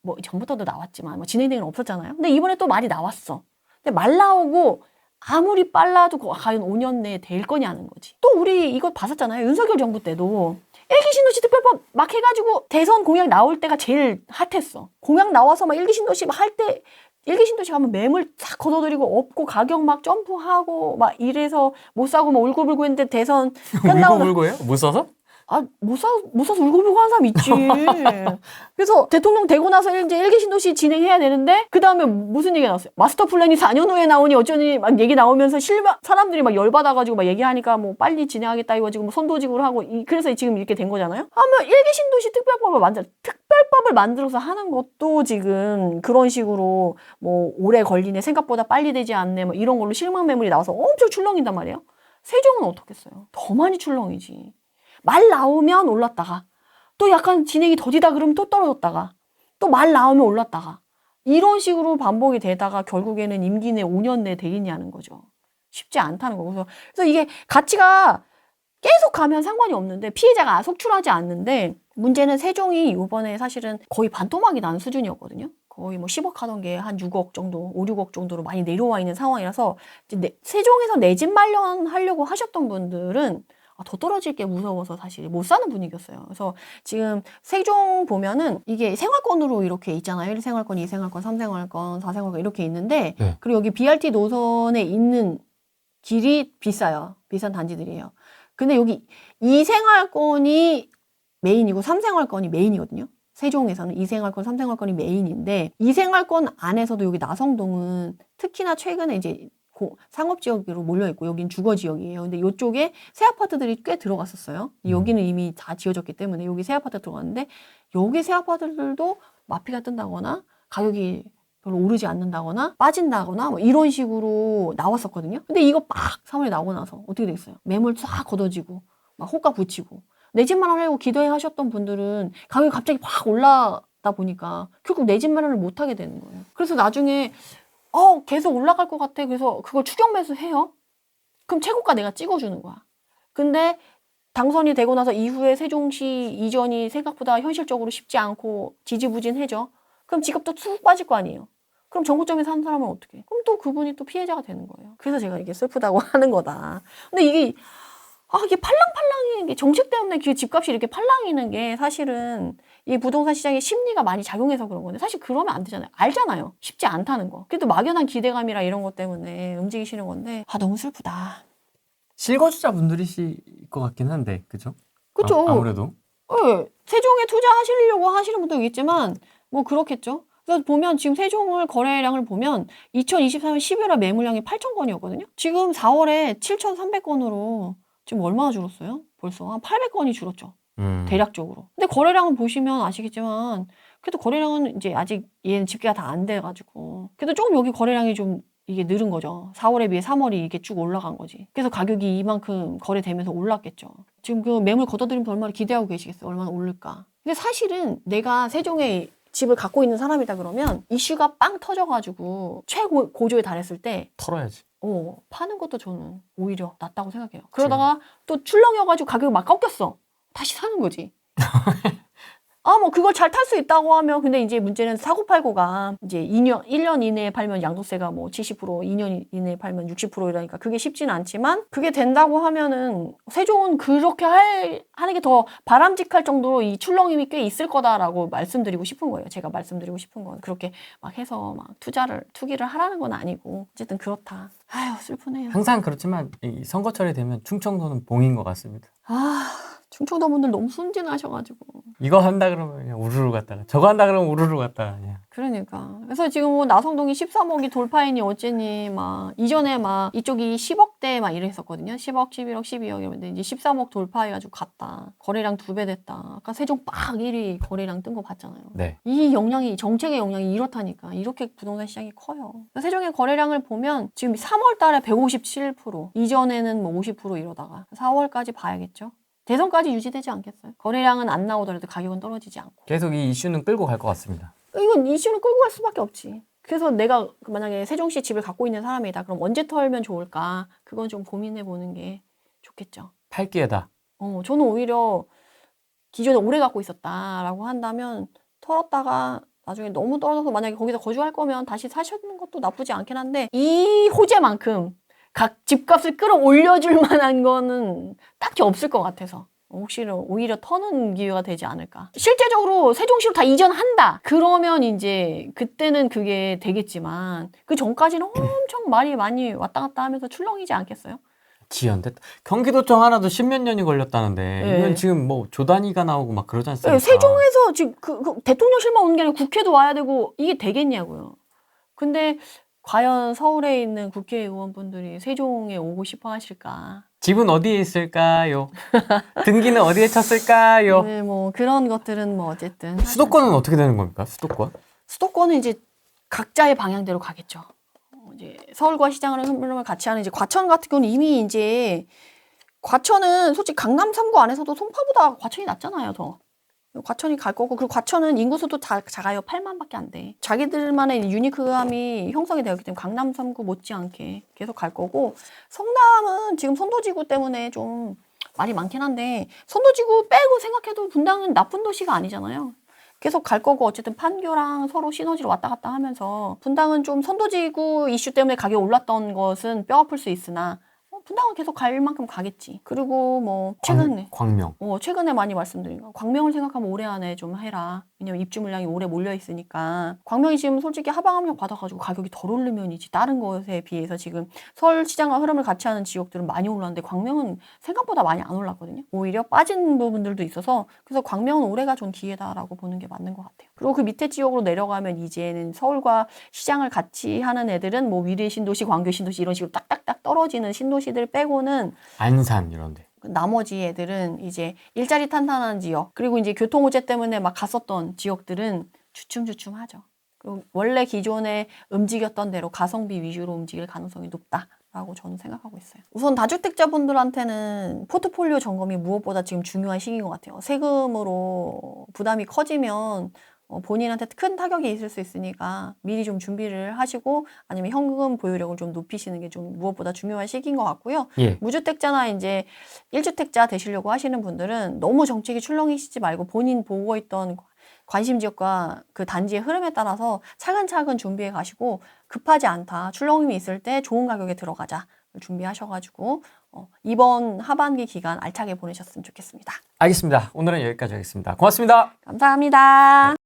뭐 전부터도 나왔지만 뭐 진행되는 건 없었잖아요. 근데 이번에 또 말이 나왔어. 근데 말 나오고 아무리 빨라도 과연 5년 내에 될 거냐는 거지. 또 우리 이거 봤었잖아요. 윤석열 정부 때도 일기 신도시 특별법 막 해가지고 대선 공약 나올 때가 제일 핫했어. 공약 나와서 막 일기 신도시 막 할 때 일기 신도시 가면 매물 싹 걷어들이고 없고 가격 막 점프하고 막 이래서 못 사고 막 울고불고 했는데 대선 끝나고 울고불고예요? 못 사서? 못 사서 울고불고 하는 사람 있지. 그래서 대통령 되고 나서 이제 일기 신도시 진행해야 되는데, 그 다음에 무슨 얘기가 나왔어요? 마스터 플랜이 4년 후에 나오니 어쩌니 막 얘기 나오면서 사람들이 막 열받아가지고 막 얘기하니까 뭐 빨리 진행하겠다 이거 뭐 손도직으로 하고, 그래서 지금 이렇게 된 거잖아요? 하면 일기 신도시 특별법을 만들어서 하는 것도 지금 그런 식으로 뭐 오래 걸리네, 생각보다 빨리 되지 않네, 뭐 이런 걸로 실망 매물이 나와서 엄청 출렁인단 말이에요? 세종은 어떻겠어요? 더 많이 출렁이지. 말 나오면 올랐다가 또 약간 진행이 더디다 그러면 또 떨어졌다가 또 말 나오면 올랐다가 이런 식으로 반복이 되다가 결국에는 임기 내 5년 내에 되겠냐는 거죠. 쉽지 않다는 거고. 그래서 이게 가치가 계속 가면 상관이 없는데 피해자가 속출하지 않는데, 문제는 세종이 이번에 사실은 거의 반토막이 난 수준이었거든요. 거의 뭐 10억 하던 게 한 6억 정도, 5, 6억 정도로 많이 내려와 있는 상황이라서 세종에서 내 집 마련하려고 하셨던 분들은 더 떨어질 게 무서워서 사실 못 사는 분위기였어요. 그래서 지금 세종 보면은 이게 생활권으로 이렇게 있잖아요. 1생활권, 2생활권, 3생활권, 4생활권 이렇게 있는데, 네. 그리고 여기 BRT 노선에 있는 길이 비싸요. 비싼 단지들이에요. 근데 여기 2생활권이 메인이고 3생활권이 메인이거든요. 세종에서는 2생활권, 3생활권이 메인인데, 2생활권 안에서도 여기 나성동은 특히나 최근에 이제 상업지역으로 몰려있고 여긴 주거지역이에요. 근데 이쪽에 새 아파트들이 꽤 들어갔었어요. 여기는 이미 다 지어졌기 때문에 여기 새 아파트 들어갔는데, 여기 새 아파트들도 마피가 뜬다거나 가격이 별로 오르지 않는다거나 빠진다거나 뭐 이런 식으로 나왔었거든요. 근데 이거 막 3월에 나오고 나서 어떻게 됐어요? 매물 싹 걷어지고 막 호가 붙이고 내 집 마련하려고 기대하셨던 분들은 가격이 갑자기 확 올라다 보니까 결국 내 집 마련을 못 하게 되는 거예요. 그래서 나중에 계속 올라갈 것 같아. 그래서 그걸 추격 매수해요. 그럼 최고가 내가 찍어주는 거야. 근데 당선이 되고 나서 이후에 세종시 이전이 생각보다 현실적으로 쉽지 않고 지지부진해져. 그럼 지갑도 쑥 빠질 거 아니에요. 그럼 정고점에 산 사람은 어떻게? 그럼 또 그분이 또 피해자가 되는 거예요. 그래서 제가 이게 슬프다고 하는 거다. 근데 이게 팔랑팔랑이 게 정책 때문에 그 집값이 이렇게 팔랑이는 게 사실은 이 부동산 시장의 심리가 많이 작용해서 그런 건데 사실 그러면 안 되잖아요. 알잖아요. 쉽지 않다는 거. 그래도 막연한 기대감이라 이런 것 때문에 움직이시는 건데 너무 슬프다. 실거주자분들이실 것 같긴 한데, 그죠? 그쵸? 아무래도. 네, 세종에 투자하시려고 하시는 분도 있지만 뭐 그렇겠죠. 그래서 보면 지금 세종을 거래량을 보면 2023년 11월 매물량이 8,000건이었거든요. 지금 4월에 7,300건으로 지금 얼마나 줄었어요? 벌써 한 800건이 줄었죠. 대략적으로. 근데 거래량을 보시면 아시겠지만 그래도 거래량은 이제 아직 얘는 집계가 다 안 돼가지고 그래도 조금 여기 거래량이 좀 이게 늘은 거죠. 4월에 비해 3월이 이게 쭉 올라간 거지. 그래서 가격이 이만큼 거래되면서 올랐겠죠. 지금 그 매물 걷어들이면 얼마나 기대하고 계시겠어요? 얼마나 오를까? 근데 사실은 내가 세종에 집을 갖고 있는 사람이다 그러면 이슈가 빵 터져가지고 최고조에 달했을 때 털어야지. 파는 것도 저는 오히려 낫다고 생각해요. 그러다가 또 출렁여가지고 가격이 막 꺾였어. 다시 사는 거지. 뭐 그걸 잘 탈 수 있다고 하면 근데 이제 문제는 사고팔고가 이제 1년 이내에 팔면 양도세가 뭐 70%, 2년 이내에 팔면 60%이라니까 그게 쉽지는 않지만 그게 된다고 하면은 세종은 그렇게 하는 게 더 바람직할 정도로 이 출렁임이 꽤 있을 거다라고 말씀드리고 싶은 거예요. 제가 말씀드리고 싶은 건 그렇게 막 해서 막 투기를 하라는 건 아니고 어쨌든 그렇다. 아휴 슬프네요. 항상 그렇지만 이 선거철이 되면 충청도는 봉인 것 같습니다. 충청도 분들 너무 순진하셔가지고. 이거 한다 그러면 그냥 우르르 갔다가 저거 한다 그러면 우르르 갔다가 그냥. 그러니까. 그래서 지금 뭐 나성동이 13억이 돌파이니 어째니 막 이전에 막 이쪽이 10억대 막 이랬었거든요. 10억, 11억, 12억 이랬는데 이제 13억 돌파해가지고 갔다. 거래량 2배 됐다. 아까 세종 빡 1위 거래량 뜬 거 봤잖아요. 네. 이 영향이 정책의 영향이 이렇다니까. 이렇게 부동산 시장이 커요. 세종의 거래량을 보면 지금 3월 달에 157%, 이전에는 뭐 50% 이러다가 4월까지 봐야겠죠. 대선까지 유지되지 않겠어요? 거래량은 안 나오더라도 가격은 떨어지지 않고. 계속 이 이슈는 끌고 갈 것 같습니다. 이건 이슈는 끌고 갈 수밖에 없지. 그래서 내가 만약에 세종시 집을 갖고 있는 사람이다. 그럼 언제 털면 좋을까? 그건 좀 고민해 보는 게 좋겠죠. 팔 기회다. 저는 오히려 기존에 오래 갖고 있었다라고 한다면 털었다가 나중에 너무 떨어져서 만약에 거기서 거주할 거면 다시 사시는 것도 나쁘지 않긴 한데 이 호재만큼 각 집값을 끌어올려줄 만한 거는 딱히 없을 것 같아서 혹시 오히려 터는 기회가 되지 않을까. 실제적으로 세종시로 다 이전한다. 그러면 이제 그때는 그게 되겠지만 그 전까지는 엄청 말이 많이 왔다 갔다 하면서 출렁이지 않겠어요? 지연됐다. 경기도청 하나도 10몇 년이 걸렸다는데 네. 이건 지금 뭐 조단위가 나오고 막 그러지 않습니까? 네, 세종에서 지금 그 대통령실만 오는 게 아니라 국회도 와야 되고 이게 되겠냐고요. 근데 과연 서울에 있는 국회의원분들이 세종에 오고 싶어 하실까? 집은 어디에 있을까요? 등기는 어디에 쳤을까요? 네, 뭐 그런 것들은 뭐 어쨌든 수도권은 어떻게 되는 겁니까? 수도권은 이제 각자의 방향대로 가겠죠. 이제 서울과 시장을 흐름을 같이 하는 이제 과천 같은 경우는 이미 이제 과천은 솔직히 강남 3구 안에서도 송파보다 과천이 낫잖아요, 더. 과천이 갈 거고, 그리고 과천은 인구수도 작아요. 8만밖에 안 돼. 자기들만의 유니크함이 형성이 되었기 때문에 강남 3구 못지않게 계속 갈 거고, 성남은 지금 선도지구 때문에 좀 말이 많긴 한데, 선도지구 빼고 생각해도 분당은 나쁜 도시가 아니잖아요. 계속 갈 거고 어쨌든 판교랑 서로 시너지로 왔다 갔다 하면서 분당은 좀 선도지구 이슈 때문에 가격이 올랐던 것은 뼈아플 수 있으나 분당은 계속 갈 만큼 가겠지. 그리고 뭐 최근에 광명. 최근에 많이 말씀드린 거. 광명을 생각하면 올해 안에 좀 해라. 왜냐면 입주 물량이 오래 몰려 있으니까. 광명이 지금 솔직히 하방압력 받아가지고 가격이 덜 오르면이지. 다른 것에 비해서 지금 서울 시장과 흐름을 같이 하는 지역들은 많이 올랐는데 광명은 생각보다 많이 안 올랐거든요. 오히려 빠진 부분들도 있어서 그래서 광명은 올해가 좀 기회다라고 보는 게 맞는 것 같아요. 그리고 그 밑에 지역으로 내려가면 이제는 서울과 시장을 같이 하는 애들은 뭐 위례 신도시, 광교 신도시 이런 식으로 딱딱딱 떨어지는 신도시들 빼고는 안산 이런데. 나머지 애들은 이제 일자리 탄탄한 지역 그리고 이제 교통 호재 때문에 막 갔었던 지역들은 주춤주춤하죠. 그리고 원래 기존에 움직였던 대로 가성비 위주로 움직일 가능성이 높다라고 저는 생각하고 있어요. 우선 다주택자분들한테는 포트폴리오 점검이 무엇보다 지금 중요한 시기인 것 같아요. 세금으로 부담이 커지면 본인한테 큰 타격이 있을 수 있으니까 미리 좀 준비를 하시고 아니면 현금 보유력을 좀 높이시는 게 좀 무엇보다 중요한 시기인 것 같고요. 예. 무주택자나 이제 1주택자 되시려고 하시는 분들은 너무 정책이 출렁이시지 말고 본인 보고 있던 관심 지역과 그 단지의 흐름에 따라서 차근차근 준비해 가시고 급하지 않다. 출렁임이 있을 때 좋은 가격에 들어가자. 준비하셔가지고 이번 하반기 기간 알차게 보내셨으면 좋겠습니다. 알겠습니다. 오늘은 여기까지 하겠습니다. 고맙습니다. 감사합니다.